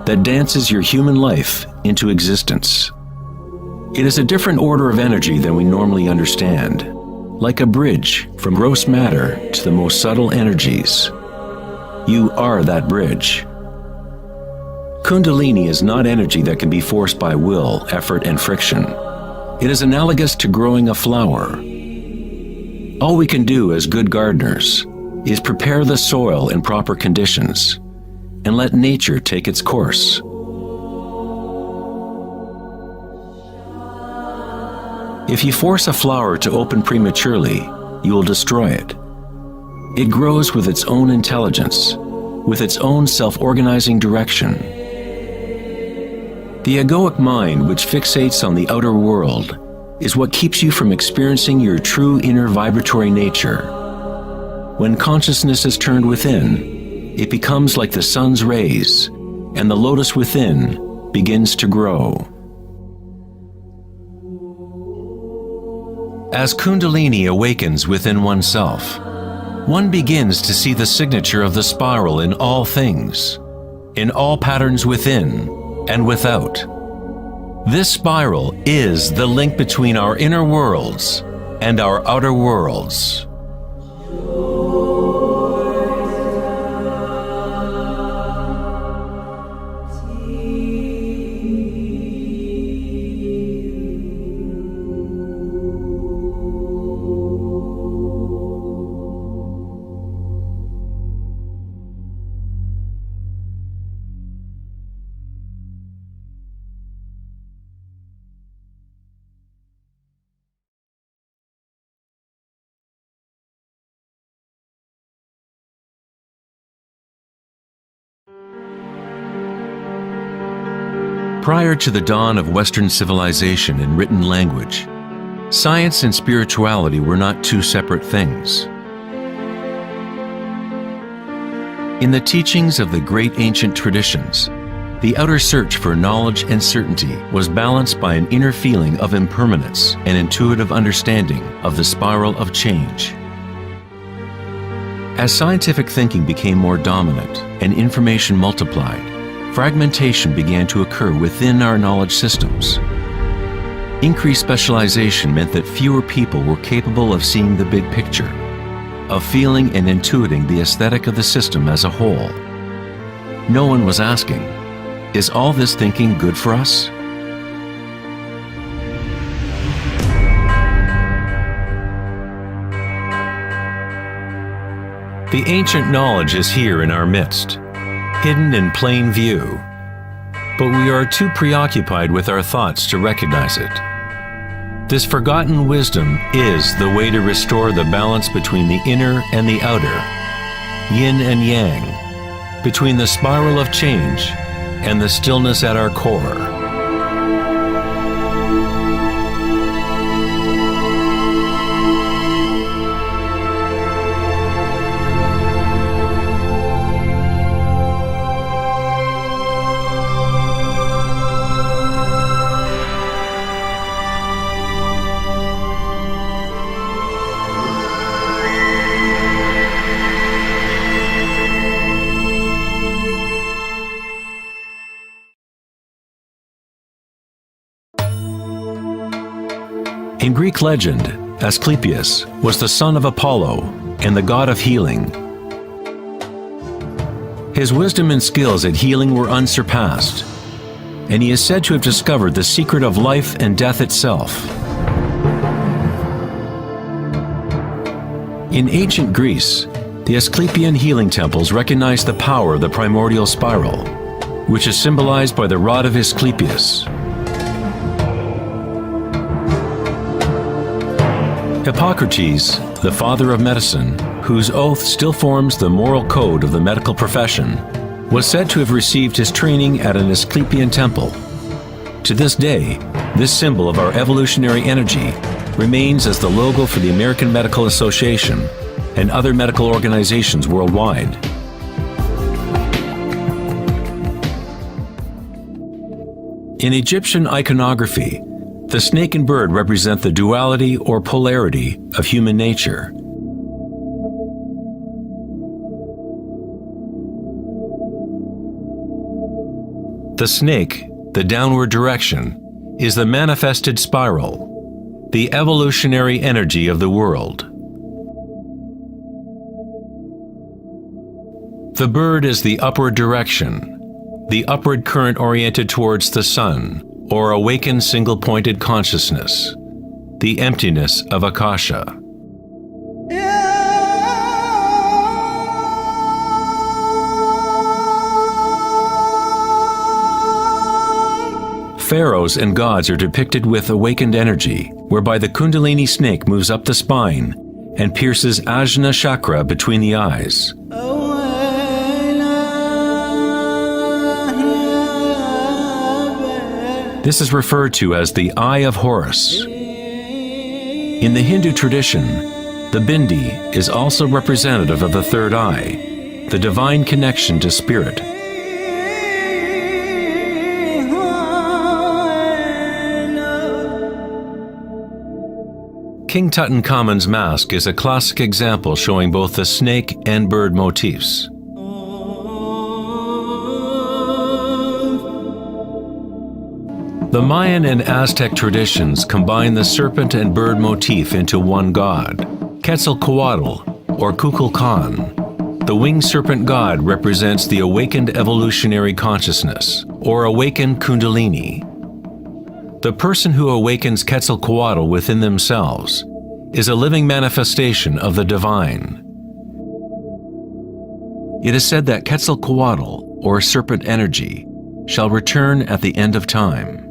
that dances your human life into existence. It is a different order of energy than we normally understand, like a bridge from gross matter to the most subtle energies. You are that bridge. Kundalini is not energy that can be forced by will, effort, and friction. It is analogous to growing a flower. All we can do as good gardeners is prepare the soil in proper conditions and let nature take its course. If you force a flower to open prematurely, you will destroy it. It grows with its own intelligence, with its own self-organizing direction. The egoic mind, which fixates on the outer world, is what keeps you from experiencing your true inner vibratory nature. When consciousness is turned within, it becomes like the sun's rays, and the lotus within begins to grow. As Kundalini awakens within oneself, one begins to see the signature of the spiral in all things, in all patterns within and without. This spiral is the link between our inner worlds and our outer worlds. Prior to the dawn of Western civilization in written language, science and spirituality were not two separate things. In the teachings of the great ancient traditions, the outer search for knowledge and certainty was balanced by an inner feeling of impermanence and intuitive understanding of the spiral of change. As scientific thinking became more dominant and information multiplied, fragmentation began to occur within our knowledge systems. Increased specialization meant that fewer people were capable of seeing the big picture, of feeling and intuiting the aesthetic of the system as a whole. No one was asking, is all this thinking good for us? The ancient knowledge is here in our midst, hidden in plain view, but we are too preoccupied with our thoughts to recognize it. This forgotten wisdom is the way to restore the balance between the inner and the outer, yin and yang, between the spiral of change and the stillness at our core. In Greek legend, Asclepius was the son of Apollo and the god of healing. His wisdom and skills at healing were unsurpassed, and he is said to have discovered the secret of life and death itself. In ancient Greece, the Asclepian healing temples recognized the power of the primordial spiral, which is symbolized by the rod of Asclepius. Hippocrates, the father of medicine, whose oath still forms the moral code of the medical profession, was said to have received his training at an Asclepian temple. To this day, this symbol of our evolutionary energy remains as the logo for the American Medical Association and other medical organizations worldwide. In Egyptian iconography, the snake and bird represent the duality or polarity of human nature. The snake, the downward direction, is the manifested spiral, the evolutionary energy of the world. The bird is the upward direction, the upward current oriented towards the sun, or awakened single-pointed consciousness, the emptiness of Akasha. Pharaohs and gods are depicted with awakened energy, whereby the Kundalini snake moves up the spine and pierces Ajna chakra between the eyes. This is referred to as the Eye of Horus. In the Hindu tradition, the bindi is also representative of the third eye, the divine connection to spirit. King Tutankhamun's mask is a classic example showing both the snake and bird motifs. The Mayan and Aztec traditions combine the serpent and bird motif into one god, Quetzalcoatl or Kukulkan. The winged serpent god represents the awakened evolutionary consciousness, or awakened Kundalini. The person who awakens Quetzalcoatl within themselves is a living manifestation of the divine. It is said that Quetzalcoatl, or serpent energy, shall return at the end of time.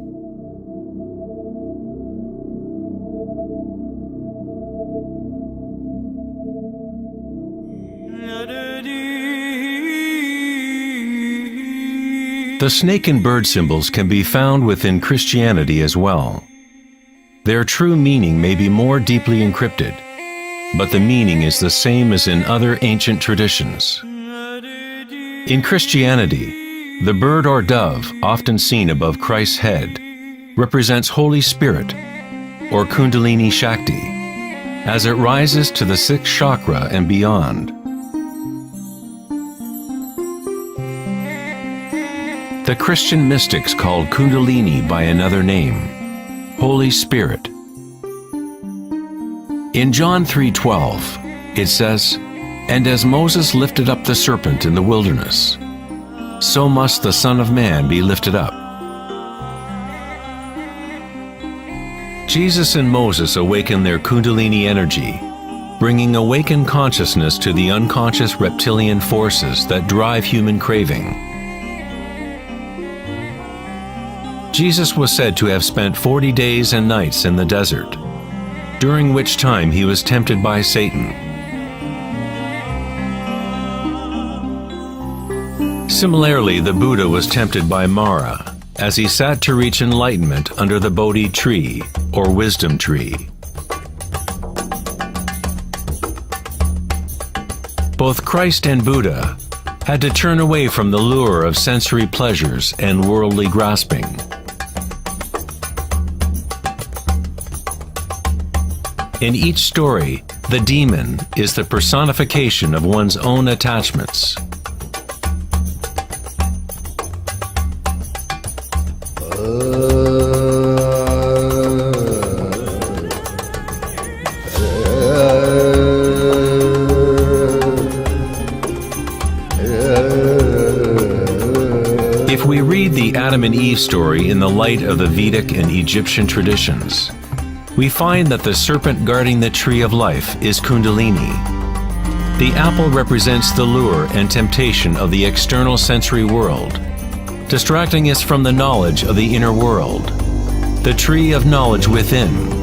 The snake and bird symbols can be found within Christianity as well. Their true meaning may be more deeply encrypted, but the meaning is the same as in other ancient traditions. In Christianity, the bird or dove, often seen above Christ's head, represents Holy Spirit, or Kundalini Shakti, as it rises to the sixth chakra and beyond. The Christian mystics called Kundalini by another name, Holy Spirit. In John 3:12, it says, "And as Moses lifted up the serpent in the wilderness, so must the Son of Man be lifted up." Jesus and Moses awakened their Kundalini energy, bringing awakened consciousness to the unconscious reptilian forces that drive human craving. Jesus was said to have spent 40 days and nights in the desert, during which time he was tempted by Satan. Similarly, the Buddha was tempted by Mara as he sat to reach enlightenment under the Bodhi tree, or wisdom tree. Both Christ and Buddha had to turn away from the lure of sensory pleasures and worldly grasping. In each story, the demon is the personification of one's own attachments. Adam and Eve story in the light of the Vedic and Egyptian traditions, we find that the serpent guarding the tree of life is Kundalini. The apple represents the lure and temptation of the external sensory world, distracting us from the knowledge of the inner world, the tree of knowledge within.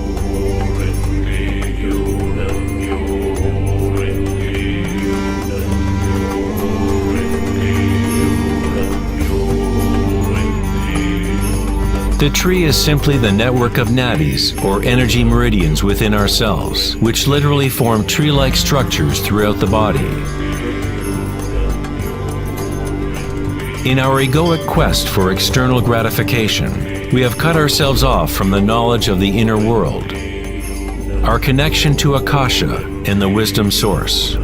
The tree is simply the network of nadis, or energy meridians within ourselves, which literally form tree-like structures throughout the body. In our egoic quest for external gratification, we have cut ourselves off from the knowledge of the inner world, our connection to Akasha and the wisdom source.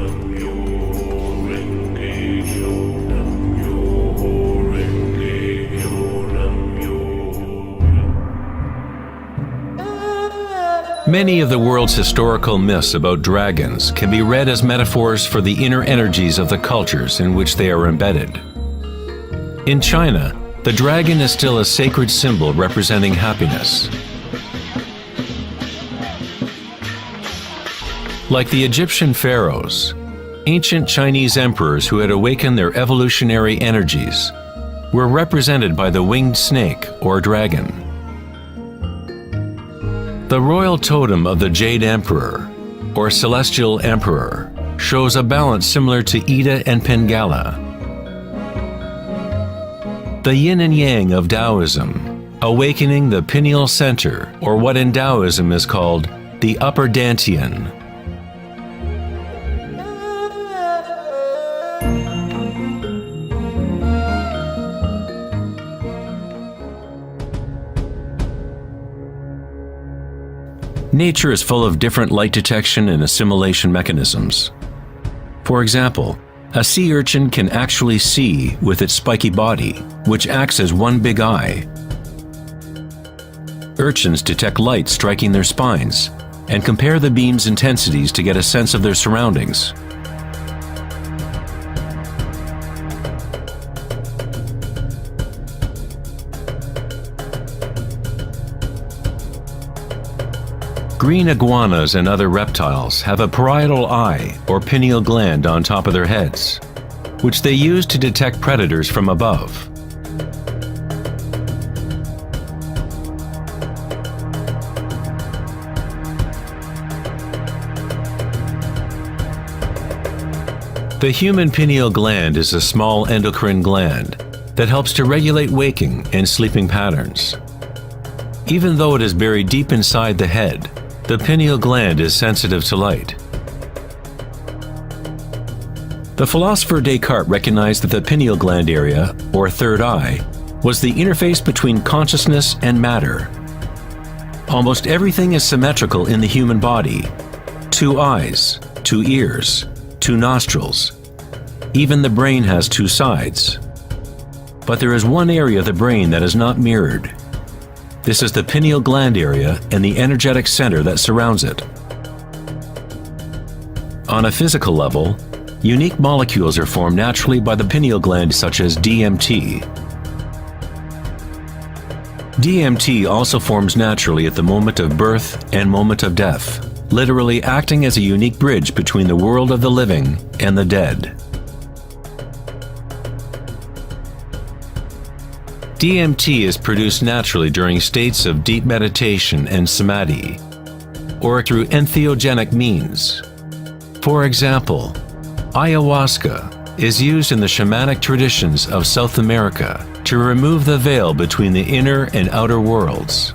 Many of the world's historical myths about dragons can be read as metaphors for the inner energies of the cultures in which they are embedded. In China, the dragon is still a sacred symbol representing happiness. Like the Egyptian pharaohs, ancient Chinese emperors who had awakened their evolutionary energies were represented by the winged snake or dragon. The royal totem of the Jade Emperor, or Celestial Emperor, shows a balance similar to Ida and Pingala. The yin and yang of Taoism, awakening the pineal center, or what in Taoism is called the upper dantian. Nature is full of different light detection and assimilation mechanisms. For example, a sea urchin can actually see with its spiky body, which acts as one big eye. Urchins detect light striking their spines and compare the beam's intensities to get a sense of their surroundings. Green iguanas and other reptiles have a parietal eye or pineal gland on top of their heads, which they use to detect predators from above. The human pineal gland is a small endocrine gland that helps to regulate waking and sleeping patterns. Even though it is buried deep inside the head, the pineal gland is sensitive to light. The philosopher Descartes recognized that the pineal gland area, or third eye, was the interface between consciousness and matter. Almost everything is symmetrical in the human body: 2 eyes, 2 ears, 2 nostrils. Even the brain has 2 sides. But there is one area of the brain that is not mirrored. This is the pineal gland area and the energetic center that surrounds it. On a physical level, unique molecules are formed naturally by the pineal gland, such as DMT. DMT also forms naturally at the moment of birth and moment of death, literally acting as a unique bridge between the world of the living and the dead. DMT is produced naturally during states of deep meditation and samadhi, or through entheogenic means. For example, ayahuasca is used in the shamanic traditions of South America to remove the veil between the inner and outer worlds.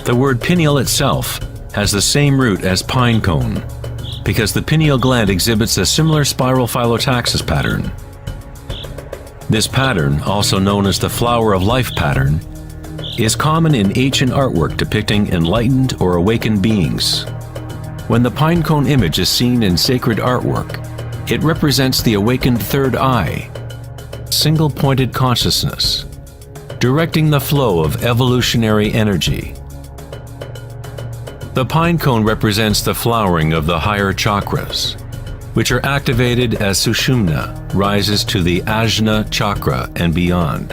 The word pineal itself has the same root as pine cone, because the pineal gland exhibits a similar spiral phyllotaxis pattern. This pattern, also known as the flower of life pattern, is common in ancient artwork depicting enlightened or awakened beings. When the pinecone image is seen in sacred artwork, it represents the awakened third eye, single-pointed consciousness, directing the flow of evolutionary energy. The pinecone represents the flowering of the higher chakras, which are activated as Sushumna rises to the Ajna chakra and beyond.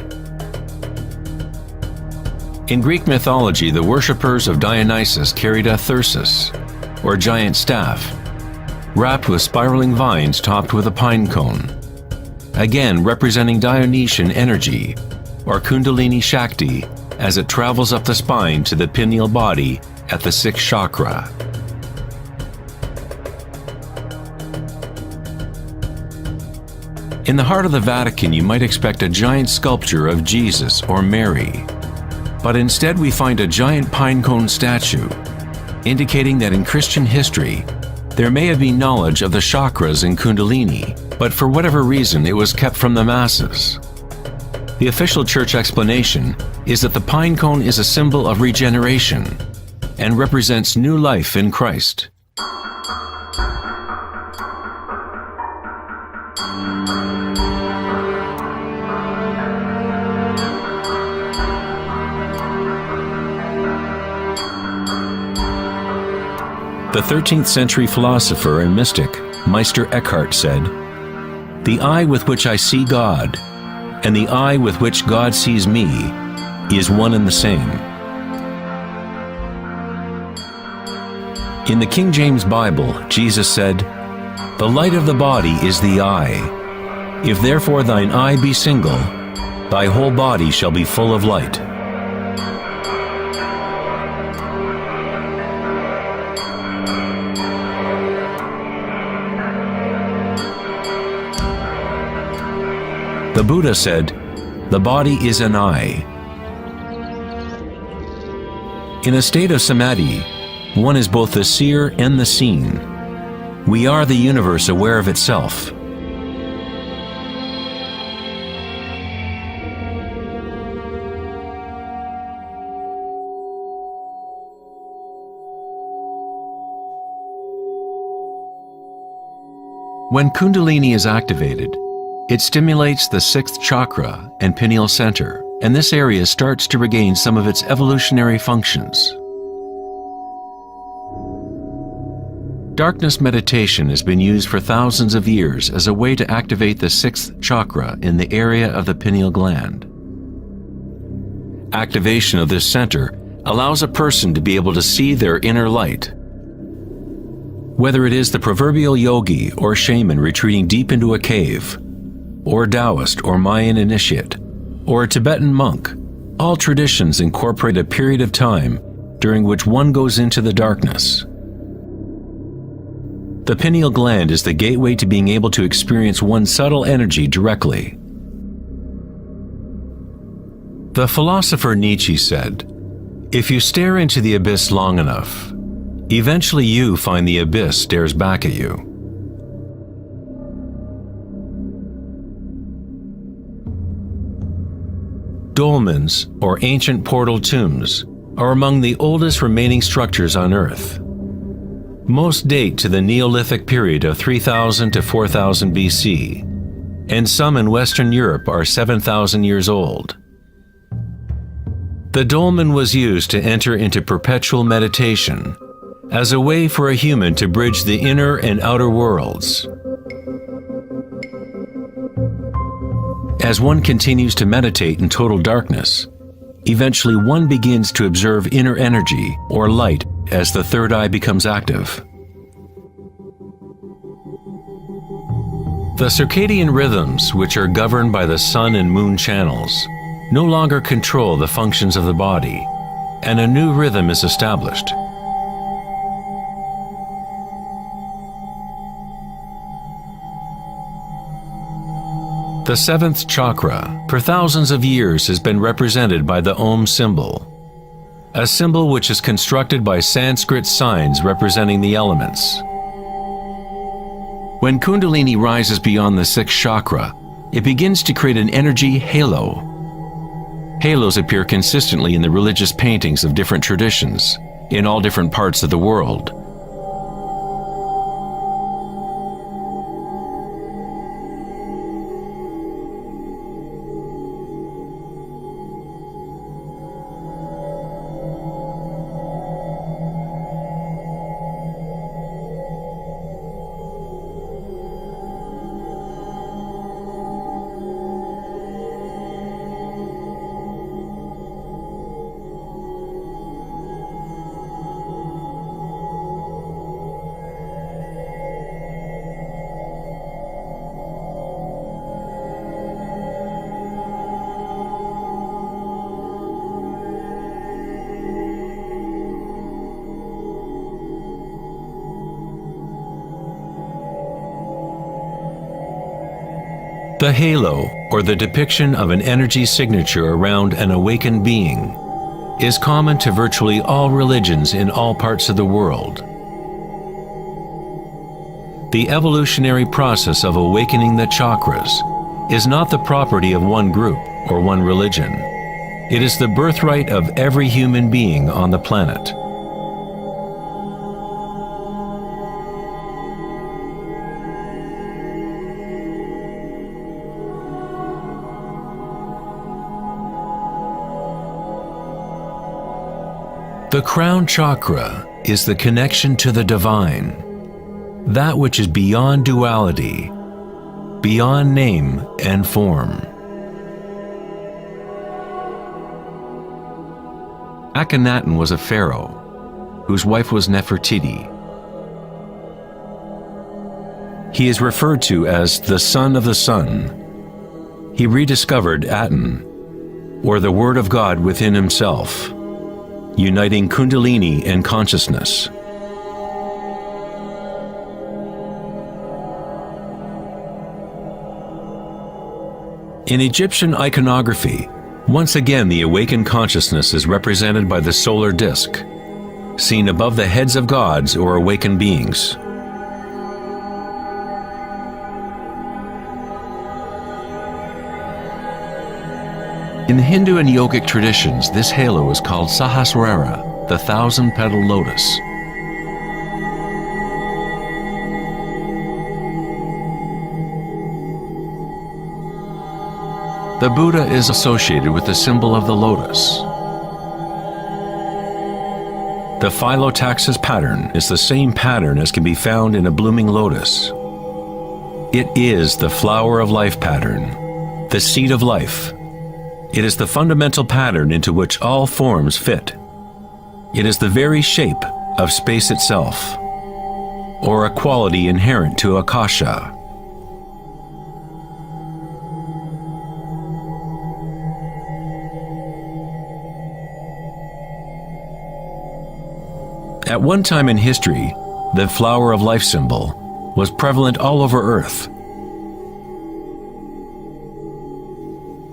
In Greek mythology, the worshippers of Dionysus carried a thyrsus, or giant staff, wrapped with spiraling vines topped with a pine cone, again representing Dionysian energy, or Kundalini Shakti, as it travels up the spine to the pineal body at the sixth chakra. In the heart of the Vatican, you might expect a giant sculpture of Jesus or Mary, but instead we find a giant pine cone statue, indicating that in Christian history, there may have been knowledge of the chakras in Kundalini, but for whatever reason it was kept from the masses. The official church explanation is that the pine cone is a symbol of regeneration and represents new life in Christ. The 13th century philosopher and mystic Meister Eckhart said, "The eye with which I see God and the eye with which God sees me is one and the same." In the King James Bible, Jesus said, "The light of the body is the eye. If therefore thine eye be single, thy whole body shall be full of light." The Buddha said, "The body is an eye." In a state of samadhi, one is both the seer and the seen. We are the universe aware of itself. When Kundalini is activated, it stimulates the sixth chakra and pineal center, and this area starts to regain some of its evolutionary functions. Darkness meditation has been used for thousands of years as a way to activate the sixth chakra in the area of the pineal gland. Activation of this center allows a person to be able to see their inner light. Whether it is the proverbial yogi or shaman retreating deep into a cave, or Taoist or Mayan initiate, or a Tibetan monk, all traditions incorporate a period of time during which one goes into the darkness. The pineal gland is the gateway to being able to experience one's subtle energy directly. The philosopher Nietzsche said, "If you stare into the abyss long enough, eventually you find the abyss stares back at you." Dolmens, or ancient portal tombs, are among the oldest remaining structures on Earth. Most date to the Neolithic period of 3000 to 4000 BC, and some in Western Europe are 7000 years old. The dolmen was used to enter into perpetual meditation, as a way for a human to bridge the inner and outer worlds. As one continues to meditate in total darkness, eventually one begins to observe inner energy or light as the third eye becomes active. The circadian rhythms, which are governed by the sun and moon channels, no longer control the functions of the body, and a new rhythm is established. The seventh chakra, for thousands of years, has been represented by the Om symbol, a symbol which is constructed by Sanskrit signs representing the elements. When Kundalini rises beyond the sixth chakra, it begins to create an energy halo. Halos appear consistently in the religious paintings of different traditions, in all different parts of the world. The halo, or the depiction of an energy signature around an awakened being, is common to virtually all religions in all parts of the world. The evolutionary process of awakening the chakras is not the property of one group or one religion. It is the birthright of every human being on the planet. The crown chakra is the connection to the divine, that which is beyond duality, beyond name and form. Akhenaten was a pharaoh, whose wife was Nefertiti. He is referred to as the son of the sun. He rediscovered Aten, or the Word of God within himself, uniting Kundalini and consciousness. In Egyptian iconography, once again the awakened consciousness is represented by the solar disk, seen above the heads of gods or awakened beings. In Hindu and yogic traditions, this halo is called Sahasrara, the thousand-petal lotus. The Buddha is associated with the symbol of the lotus. The phyllotaxis pattern is the same pattern as can be found in a blooming lotus. It is the flower of life pattern, the seed of life. It is the fundamental pattern into which all forms fit. It is the very shape of space itself, or a quality inherent to Akasha. At one time in history, the flower of life symbol was prevalent all over Earth.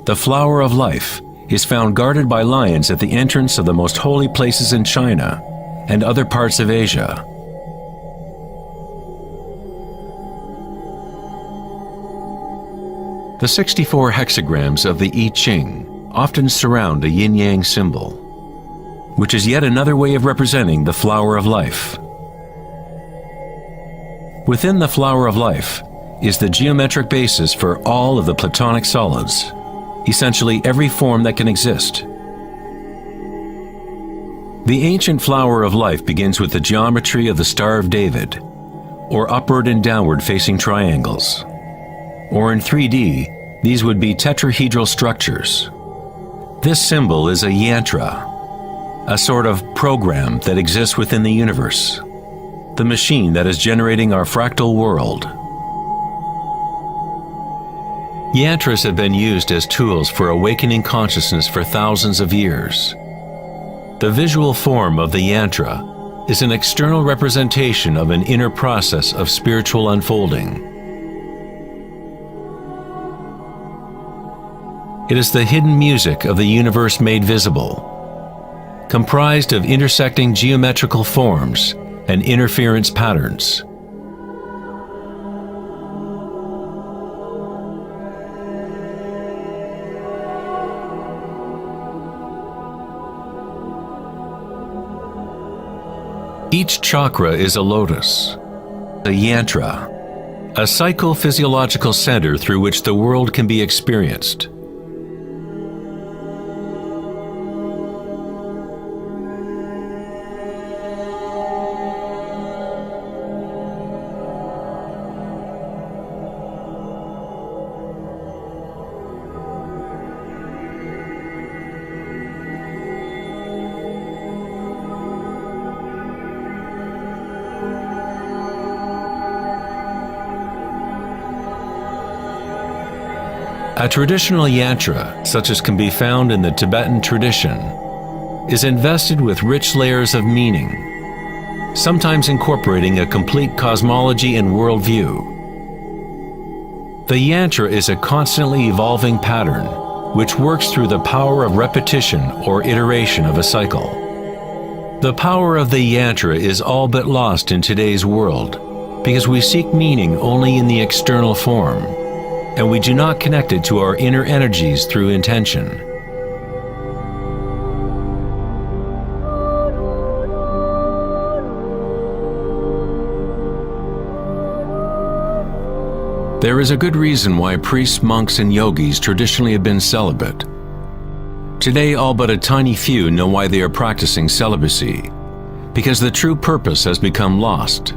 The flower of life is found guarded by lions at the entrance of the most holy places in China and other parts of Asia. The 64 hexagrams of the I Ching often surround a yin-yang symbol, which is yet another way of representing the flower of life. Within the flower of life is the geometric basis for all of the Platonic solids, essentially every form that can exist. The ancient flower of life begins with the geometry of the Star of David, or upward and downward facing triangles. Or in 3D, these would be tetrahedral structures. This symbol is a yantra, a sort of program that exists within the universe, the machine that is generating our fractal world. Yantras have been used as tools for awakening consciousness for thousands of years. The visual form of the yantra is an external representation of an inner process of spiritual unfolding. It is the hidden music of the universe made visible, comprised of intersecting geometrical forms and interference patterns. Each chakra is a lotus, a yantra, a psychophysiological center through which the world can be experienced. A traditional yantra, such as can be found in the Tibetan tradition, is invested with rich layers of meaning, sometimes incorporating a complete cosmology and worldview. The yantra is a constantly evolving pattern which works through the power of repetition or iteration of a cycle. The power of the yantra is all but lost in today's world because we seek meaning only in the external form, and we do not connect it to our inner energies through intention. There is a good reason why priests, monks, and yogis traditionally have been celibate. Today, all but a tiny few know why they are practicing celibacy, because the true purpose has become lost.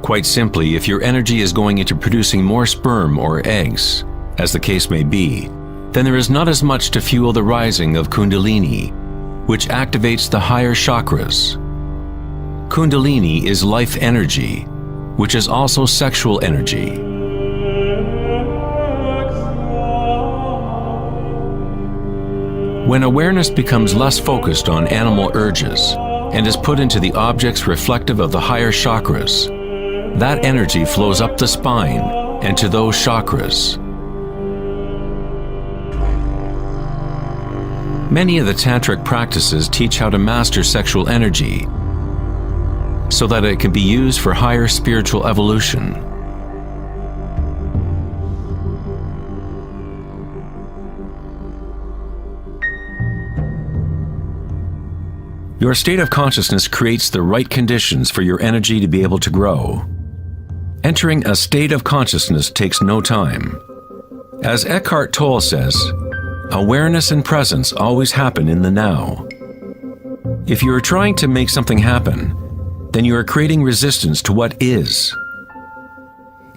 Quite simply, if your energy is going into producing more sperm or eggs, as the case may be, then there is not as much to fuel the rising of Kundalini, which activates the higher chakras. Kundalini is life energy, which is also sexual energy. When awareness becomes less focused on animal urges and is put into the objects reflective of the higher chakras, that energy flows up the spine and to those chakras. Many of the tantric practices teach how to master sexual energy so that it can be used for higher spiritual evolution. Your state of consciousness creates the right conditions for your energy to be able to grow. Entering a state of consciousness takes no time. As Eckhart Tolle says, awareness and presence always happen in the now. If you are trying to make something happen, then you are creating resistance to what is.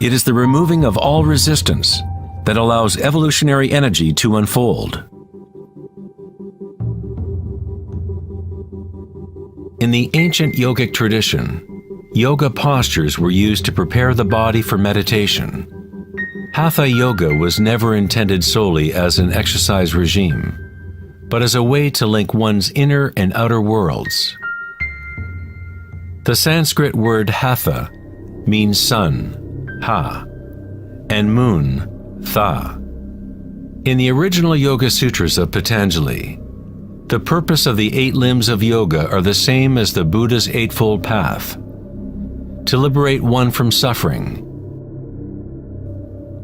It is the removing of all resistance that allows evolutionary energy to unfold. In the ancient yogic tradition, yoga postures were used to prepare the body for meditation. Hatha yoga was never intended solely as an exercise regime, but as a way to link one's inner and outer worlds. The Sanskrit word hatha means sun, ha, and moon, tha. In the original Yoga Sutras of Patanjali, the purpose of the 8 limbs of yoga are the same as the Buddha's Eightfold Path: to liberate one from suffering.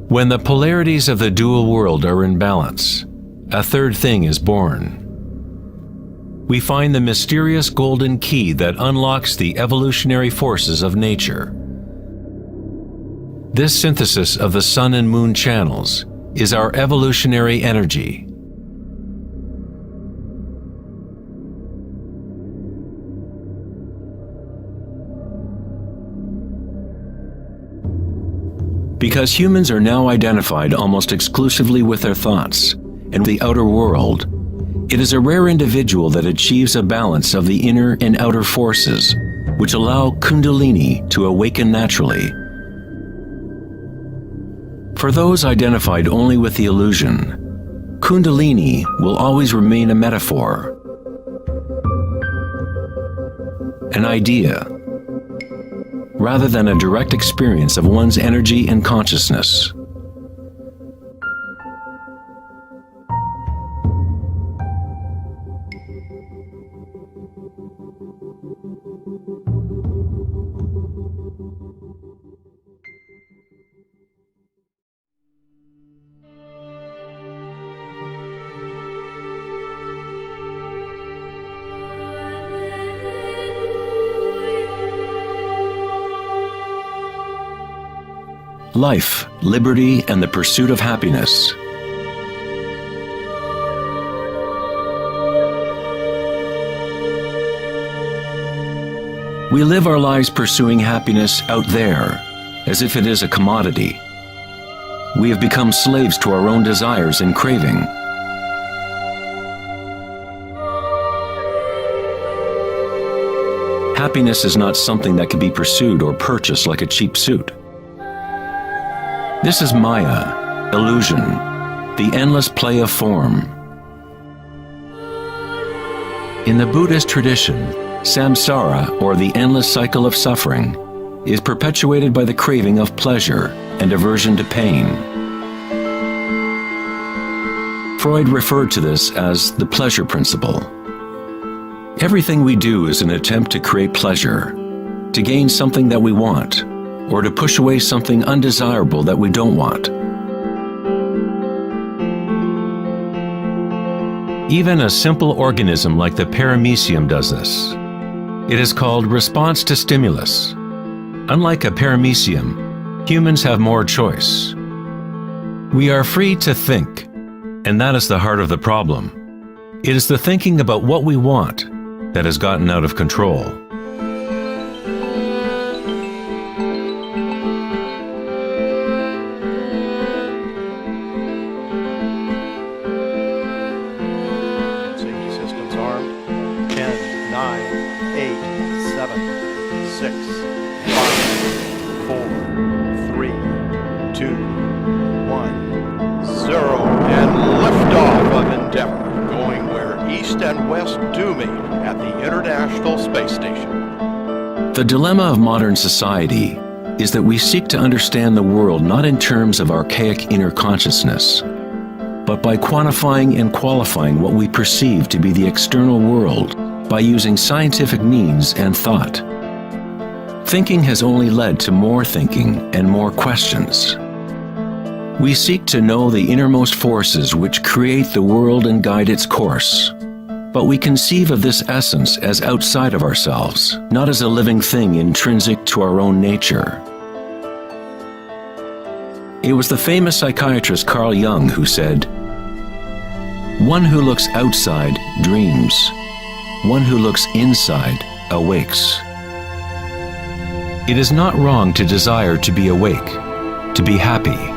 When the polarities of the dual world are in balance, a third thing is born. We find the mysterious golden key that unlocks the evolutionary forces of nature. This synthesis of the sun and moon channels is our evolutionary energy. Because humans are now identified almost exclusively with their thoughts and the outer world, it is a rare individual that achieves a balance of the inner and outer forces, which allow Kundalini to awaken naturally. For those identified only with the illusion, Kundalini will always remain a metaphor, an idea, rather than a direct experience of one's energy and consciousness. Life, liberty, and the pursuit of happiness. We live our lives pursuing happiness out there, as if it is a commodity. We have become slaves to our own desires and craving. Happiness is not something that can be pursued or purchased like a cheap suit. This is Maya, illusion, the endless play of form. In the Buddhist tradition, samsara, or the endless cycle of suffering, is perpetuated by the craving of pleasure and aversion to pain. Freud referred to this as the pleasure principle. Everything we do is an attempt to create pleasure, to gain something that we want, or to push away something undesirable that we don't want. Even a simple organism like the paramecium does this. It is called response to stimulus. Unlike a paramecium, humans have more choice. We are free to think, and that is the heart of the problem. It is the thinking about what we want that has gotten out of control. Safety systems armed. 10, 9, 8, 7, 6, 5, 4, 3, 2, 1, 0. And liftoff of Endeavour, going where East and West do meet at the International Space Station. The dilemma of modern society is that we seek to understand the world not in terms of archaic inner consciousness, but by quantifying and qualifying what we perceive to be the external world by using scientific means and thought. Thinking has only led to more thinking and more questions. We seek to know the innermost forces which create the world and guide its course. But we conceive of this essence as outside of ourselves, not as a living thing intrinsic to our own nature. It was the famous psychiatrist Carl Jung who said, "One who looks outside dreams. One who looks inside awakes." It is not wrong to desire to be awake, to be happy.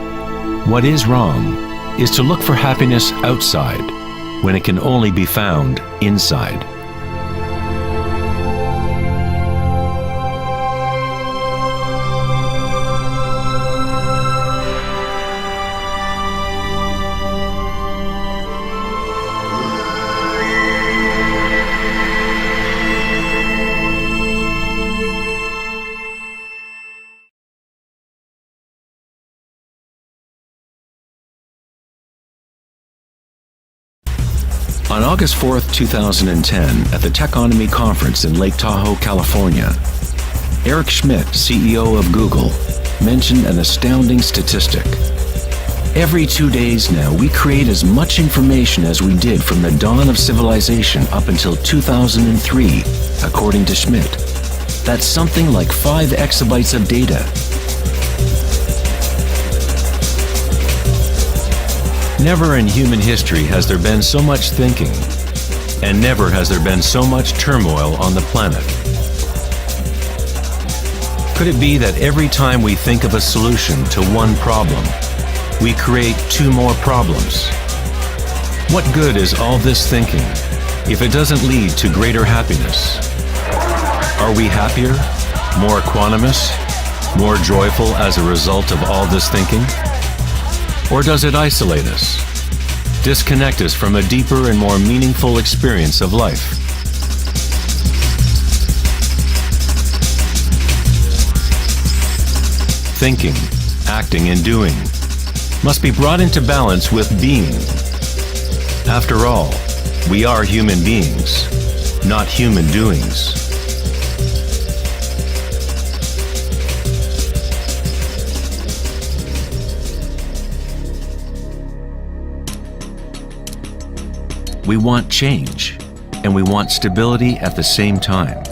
What is wrong is to look for happiness outside when it can only be found inside. On August 4th, 2010, at the Techonomy Conference in Lake Tahoe, California, Eric Schmidt, CEO of Google, mentioned an astounding statistic. Every 2 days now, we create as much information as we did from the dawn of civilization up until 2003, according to Schmidt. That's something like 5 exabytes of data. Never in human history has there been so much thinking, and never has there been so much turmoil on the planet. Could it be that every time we think of a solution to one problem, we create 2 more problems? What good is all this thinking if it doesn't lead to greater happiness? Are we happier, more equanimous, more joyful as a result of all this thinking? Or does it isolate us, disconnect us from a deeper and more meaningful experience of life? Thinking, acting, and doing must be brought into balance with being. After all, we are human beings, not human doings. We want change, and we want stability at the same time.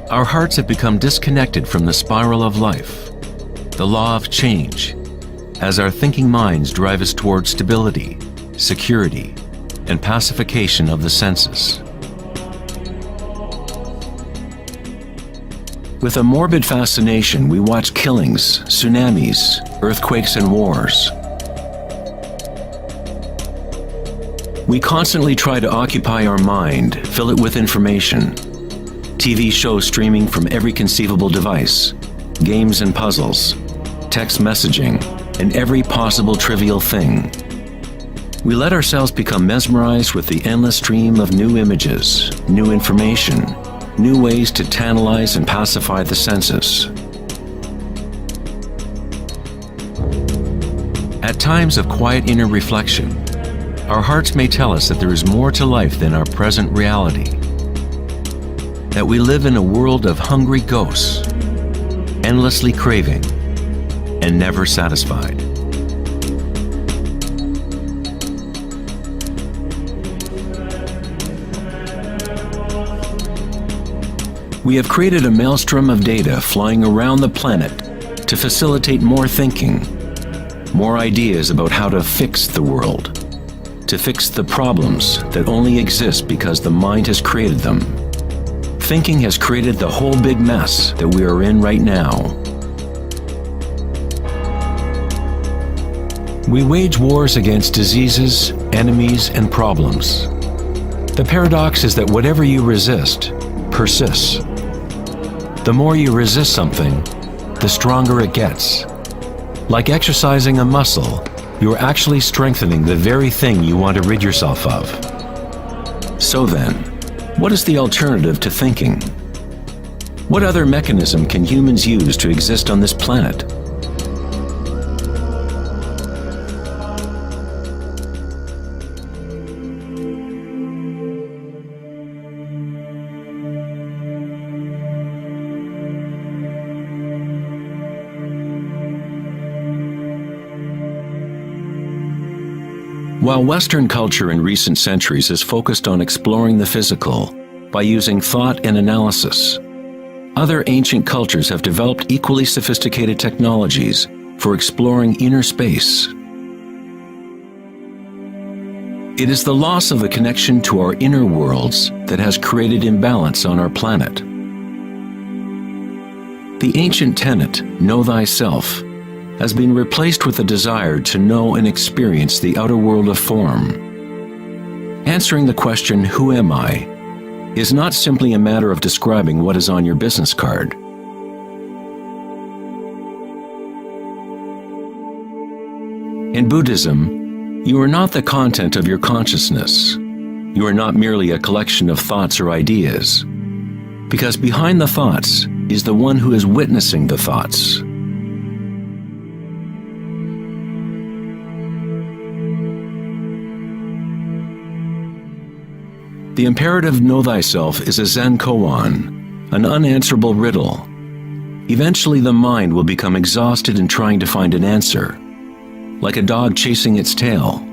Our hearts have become disconnected from the spiral of life, the law of change, as our thinking minds drive us toward stability, security, and pacification of the senses. With a morbid fascination, we watch killings, tsunamis, earthquakes, and wars. We constantly try to occupy our mind, fill it with information. TV shows streaming from every conceivable device, games and puzzles, text messaging, and every possible trivial thing. We let ourselves become mesmerized with the endless stream of new images, new information, new ways to tantalize and pacify the senses. At times of quiet inner reflection, our hearts may tell us that there is more to life than our present reality. That we live in a world of hungry ghosts, endlessly craving, and never satisfied. We have created a maelstrom of data flying around the planet to facilitate more thinking, more ideas about how to fix the world, to fix the problems that only exist because the mind has created them. Thinking has created the whole big mess that we are in right now. We wage wars against diseases, enemies, and problems. The paradox is that whatever you resist persists. The more you resist something, the stronger it gets. Like exercising a muscle, you are actually strengthening the very thing you want to rid yourself of. So then, what is the alternative to thinking? What other mechanism can humans use to exist on this planet? While Western culture in recent centuries has focused on exploring the physical by using thought and analysis, other ancient cultures have developed equally sophisticated technologies for exploring inner space. It is the loss of the connection to our inner worlds that has created imbalance on our planet. The ancient tenet, know thyself, has been replaced with a desire to know and experience the outer world of form. Answering the question, who am I, is not simply a matter of describing what is on your business card. In Buddhism, you are not the content of your consciousness. You are not merely a collection of thoughts or ideas, because behind the thoughts is the one who is witnessing the thoughts. The imperative know thyself is a Zen koan, an unanswerable riddle. Eventually the mind will become exhausted in trying to find an answer, like a dog chasing its tail.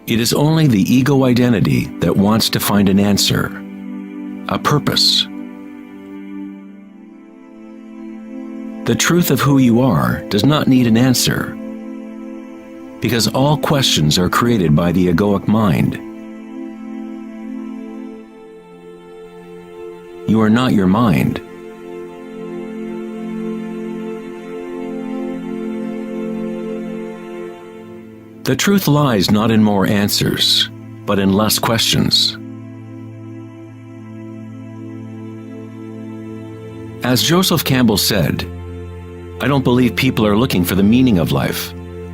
It is only the ego identity that wants to find an answer, a purpose. The truth of who you are does not need an answer, because all questions are created by the egoic mind. You are not your mind. The truth lies not in more answers, but in less questions. As Joseph Campbell said, I don't believe people are looking for the meaning of life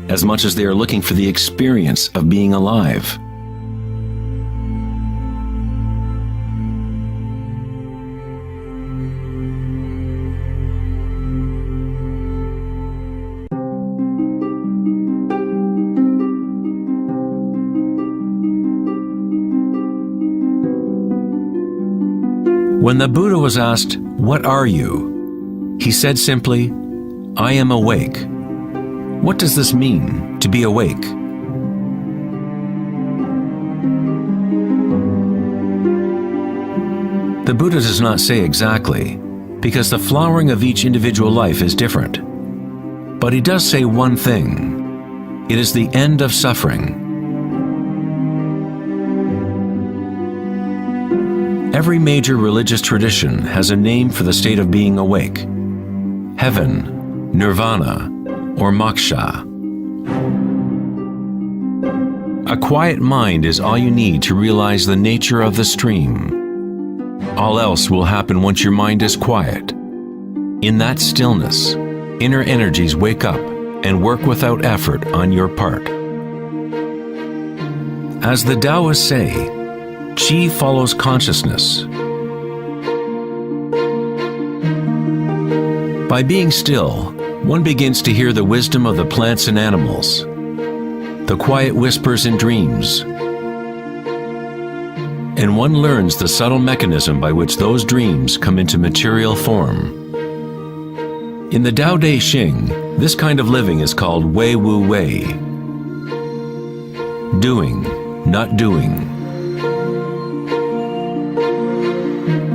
as much as they are looking for the experience of being alive. When the Buddha was asked, "What are you?" he said simply, "I am awake." What does this mean, to be awake? The Buddha does not say exactly, because the flowering of each individual life is different. But he does say one thing: it is the end of suffering. Every major religious tradition has a name for the state of being awake: heaven, nirvana, or moksha. A quiet mind is all you need to realize the nature of the stream. All else will happen once your mind is quiet. In that stillness, inner energies wake up and work without effort on your part. As the Taoists say, Qi follows consciousness. By being still, one begins to hear the wisdom of the plants and animals. the quiet whispers in dreams, and one learns the subtle mechanism by which those dreams come into material form. In the Tao Te Ching, this kind of living is called Wei Wu Wei. Doing, not doing.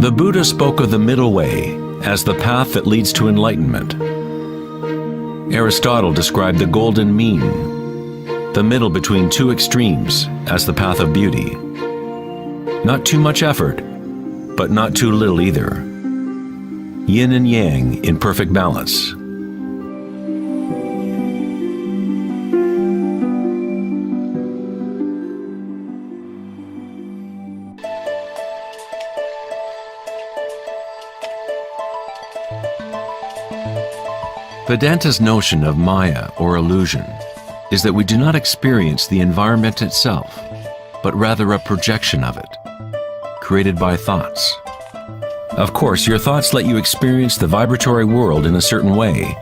The Buddha spoke of the middle way as the path that leads to enlightenment. Aristotle described the golden mean, the middle between two extremes, as the path of beauty. Not too much effort, but not too little either. Yin and yang in perfect balance. Vedanta's notion of Maya, or illusion, is that we do not experience the environment itself, but rather a projection of it, created by thoughts. Of course, your thoughts let you experience the vibratory world in a certain way,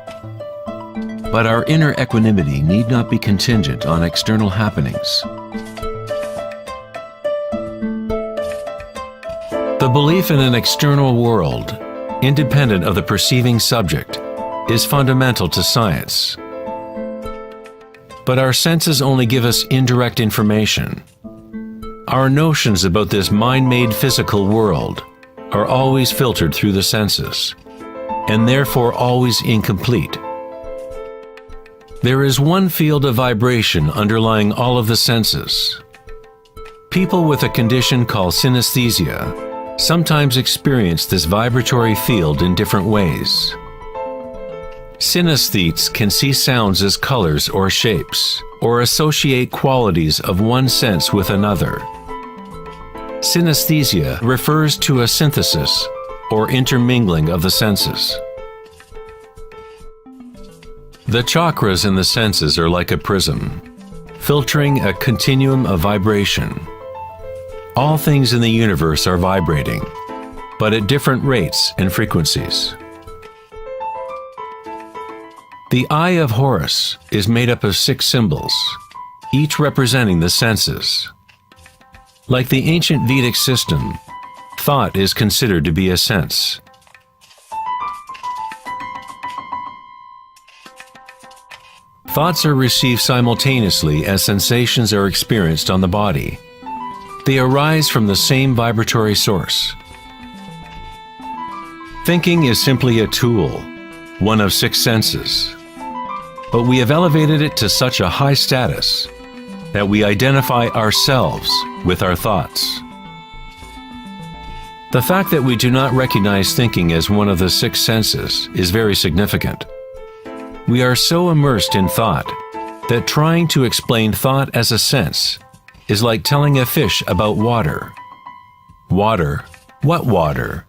but our inner equanimity need not be contingent on external happenings. The belief in an external world, independent of the perceiving subject, is fundamental to science. But our senses only give us indirect information. Our notions about this mind-made physical world are always filtered through the senses, and therefore always incomplete. There is one field of vibration underlying all of the senses. People with a condition called synesthesia sometimes experience this vibratory field in different ways. Synesthetes can see sounds as colors or shapes, or associate qualities of one sense with another. Synesthesia refers to a synthesis or intermingling of the senses. The chakras in the senses are like a prism, filtering a continuum of vibration. All things in the universe are vibrating, but at different rates and frequencies. The Eye of Horus is made up of 6 symbols, each representing the senses. Like the ancient Vedic system, thought is considered to be a sense. Thoughts are received simultaneously as sensations are experienced on the body. They arise from the same vibratory source. Thinking is simply a tool, one of 6 senses. But we have elevated it to such a high status that we identify ourselves with our thoughts. The fact that we do not recognize thinking as one of the 6 senses is very significant. We are so immersed in thought that trying to explain thought as a sense is like telling a fish about water. Water? What water?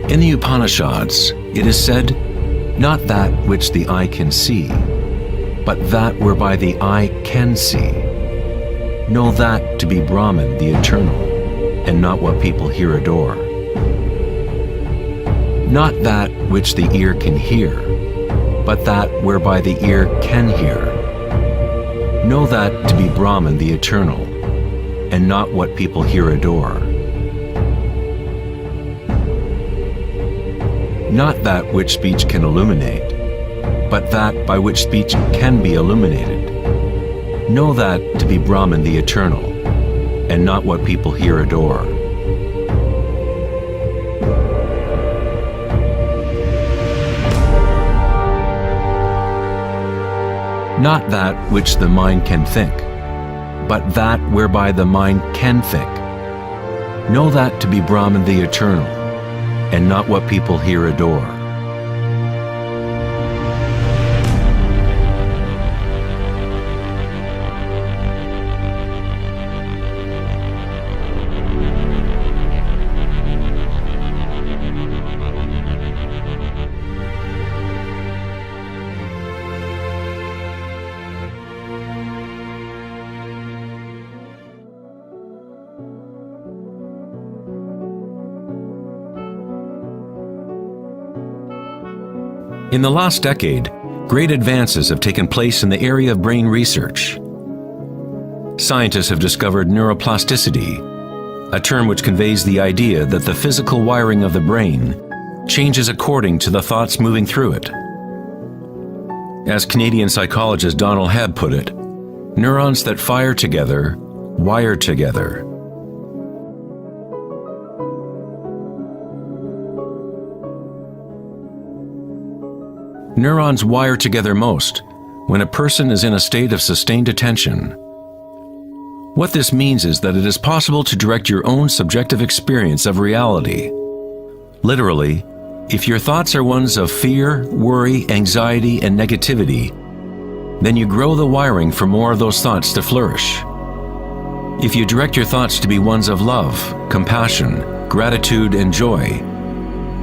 In the Upanishads, it is said, "Not that which the eye can see, but that whereby the eye can see. Know that to be Brahman, the eternal, and not what people here adore. Not that which the ear can hear, but that whereby the ear can hear. Know that to be Brahman, the eternal, and not what people here adore. Not that which speech can illuminate, but that by which speech can be illuminated. Know that to be Brahman, the eternal, and not what people here adore." Not that which the mind can think, but that whereby the mind can think. Know that to be Brahman, the eternal, and not what people here adore. In the last decade, great advances have taken place in the area of brain research. Scientists have discovered neuroplasticity, a term which conveys the idea that the physical wiring of the brain changes according to the thoughts moving through it. As Canadian psychologist Donald Hebb put it, neurons that fire together, wire together. Neurons wire together most when a person is in a state of sustained attention. What this means is that it is possible to direct your own subjective experience of reality. Literally, if your thoughts are ones of fear, worry, anxiety, and negativity, then you grow the wiring for more of those thoughts to flourish. If you direct your thoughts to be ones of love, compassion, gratitude, and joy,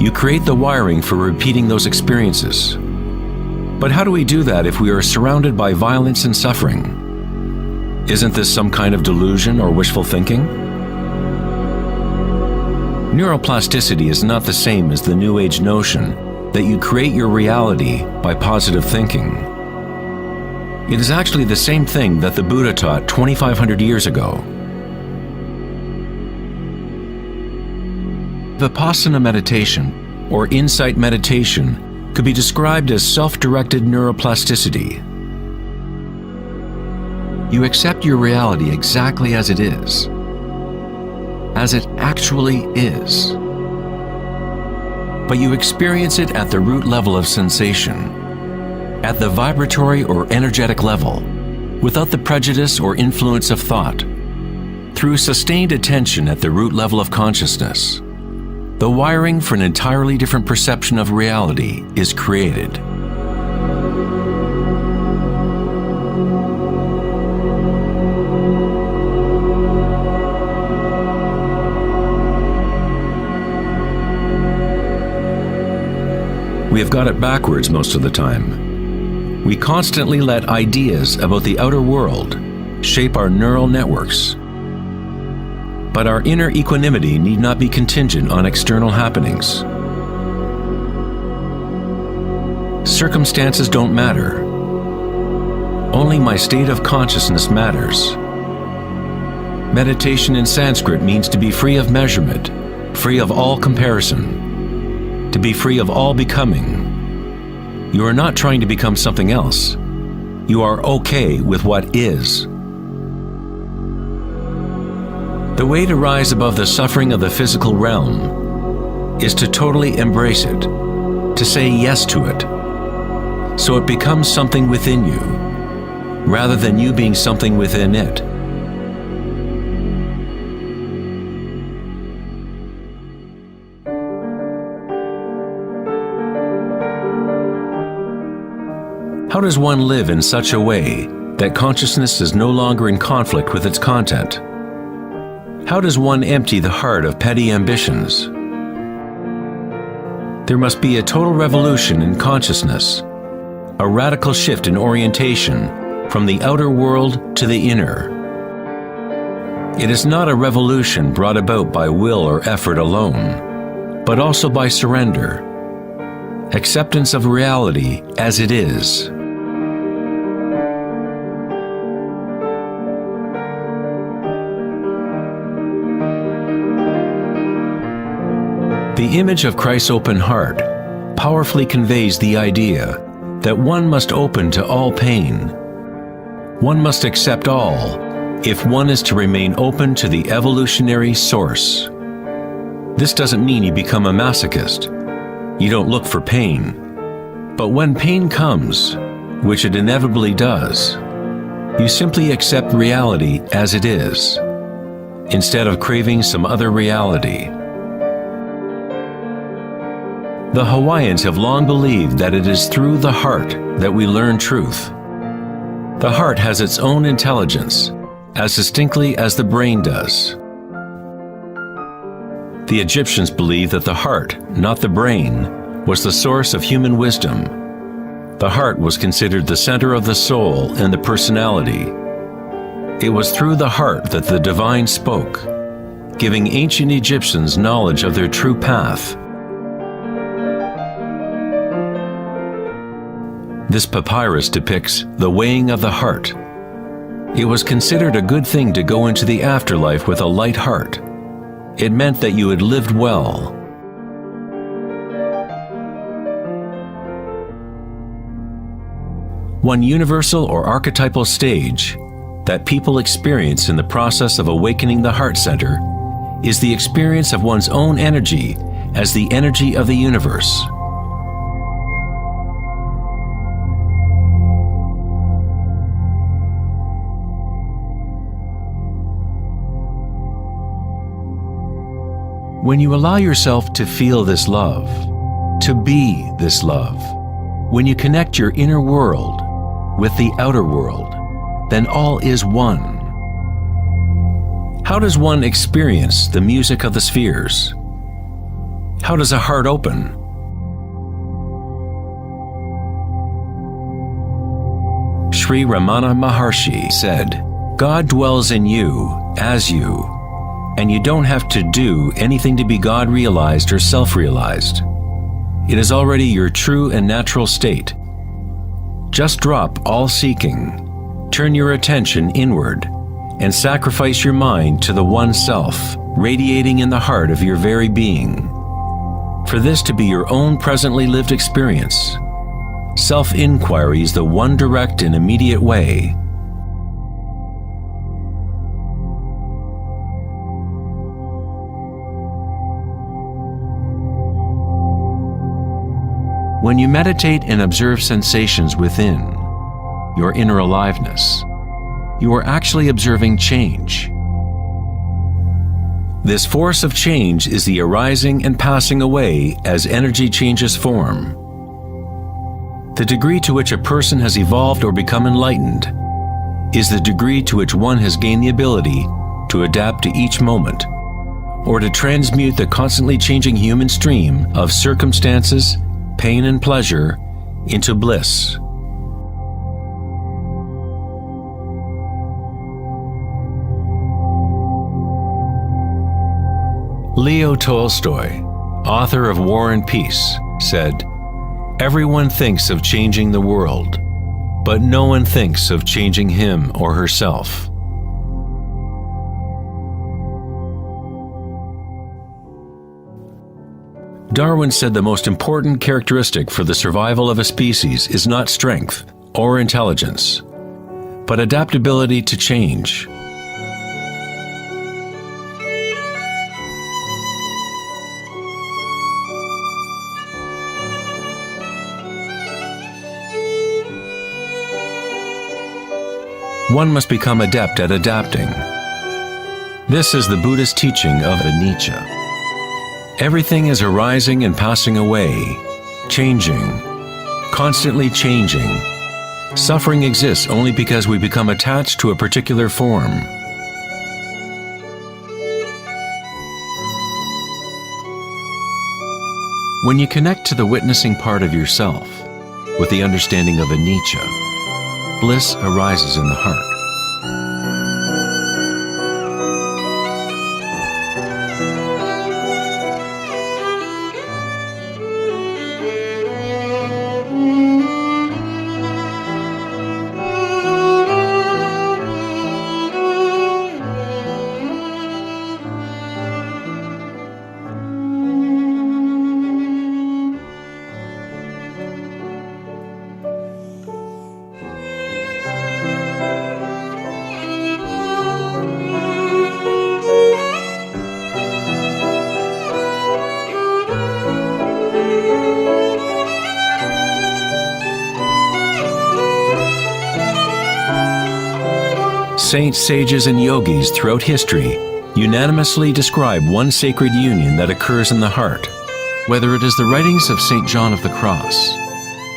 you create the wiring for repeating those experiences. But how do we do that if we are surrounded by violence and suffering? Isn't this some kind of delusion or wishful thinking? Neuroplasticity is not the same as the New Age notion that you create your reality by positive thinking. It is actually the same thing that the Buddha taught 2,500 years ago. Vipassana meditation, or insight meditation, could be described as self-directed neuroplasticity. You accept your reality exactly as it is, as it actually is. But you experience it at the root level of sensation, at the vibratory or energetic level, without the prejudice or influence of thought. Through sustained attention at the root level of consciousness, the wiring for an entirely different perception of reality is created. We have got it backwards most of the time. We constantly let ideas about the outer world shape our neural networks. But our inner equanimity need not be contingent on external happenings. Circumstances don't matter. Only my state of consciousness matters. Meditation in Sanskrit means to be free of measurement, free of all comparison, to be free of all becoming. You are not trying to become something else. You are okay with what is. The way to rise above the suffering of the physical realm is to totally embrace it, to say yes to it, so it becomes something within you, rather than you being something within it. How does one live in such a way that consciousness is no longer in conflict with its content? How does one empty the heart of petty ambitions? There must be a total revolution in consciousness, a radical shift in orientation from the outer world to the inner. It is not a revolution brought about by will or effort alone, but also by surrender, acceptance of reality as it is. The image of Christ's open heart powerfully conveys the idea that one must open to all pain. One must accept all if one is to remain open to the evolutionary source. This doesn't mean you become a masochist. You don't look for pain. But when pain comes, which it inevitably does, you simply accept reality as it is, instead of craving some other reality. The Hawaiians have long believed that it is through the heart that we learn truth. The heart has its own intelligence, as distinctly as the brain does. The Egyptians believed that the heart, not the brain, was the source of human wisdom. The heart was considered the center of the soul and the personality. It was through the heart that the divine spoke, giving ancient Egyptians knowledge of their true path. This papyrus depicts the weighing of the heart. It was considered a good thing to go into the afterlife with a light heart. It meant that you had lived well. One universal or archetypal stage that people experience in the process of awakening the heart center is the experience of one's own energy as the energy of the universe. When you allow yourself to feel this love, to be this love, when you connect your inner world with the outer world, then all is one. How does one experience the music of the spheres? How does a heart open? Sri Ramana Maharshi said, "God dwells in you, as you, and you don't have to do anything to be God realized or self-realized. It is already your true and natural state. Just drop all seeking, turn your attention inward, and sacrifice your mind to the one self, radiating in the heart of your very being. For this to be your own presently lived experience, self-inquiry is the one direct and immediate way. When you meditate and observe sensations within, your inner aliveness, you are actually observing change. This force of change is the arising and passing away as energy changes form. The degree to which a person has evolved or become enlightened is the degree to which one has gained the ability to adapt to each moment, or to transmute the constantly changing human stream of circumstances, pain and pleasure, into bliss. Leo Tolstoy, author of War and Peace, said, "Everyone thinks of changing the world, but no one thinks of changing him or herself." Darwin said the most important characteristic for the survival of a species is not strength or intelligence, but adaptability to change. One must become adept at adapting. This is the Buddhist teaching of anicca. Everything is arising and passing away, changing, constantly changing. Suffering exists only because we become attached to a particular form. When you connect to the witnessing part of yourself with the understanding of anicca, bliss arises in the heart. Saints, sages, and yogis throughout history unanimously describe one sacred union that occurs in the heart. Whether it is the writings of St. John of the Cross,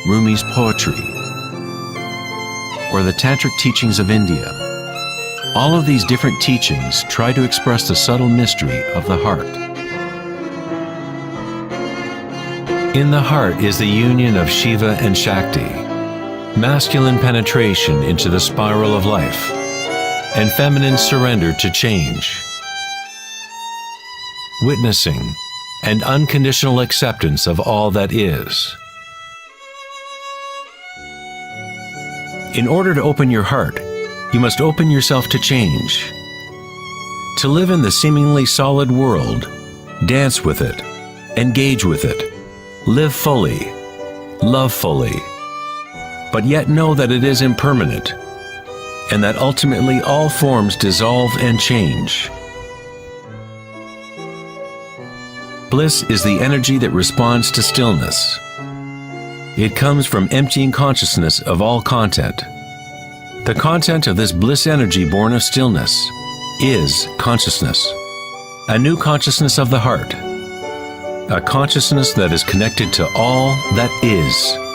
Rumi's poetry, or the tantric teachings of India, all of these different teachings try to express the subtle mystery of the heart. In the heart is the union of Shiva and Shakti, masculine penetration into the spiral of life, and feminine surrender to change, witnessing and unconditional acceptance of all that is. In order to open your heart, you must open yourself to change. To live in the seemingly solid world, dance with it, engage with it, live fully, love fully, but yet know that it is impermanent, and that ultimately all forms dissolve and change. Bliss is the energy that responds to stillness. It comes from emptying consciousness of all content. The content of this bliss energy born of stillness is consciousness, a new consciousness of the heart, a consciousness that is connected to all that is.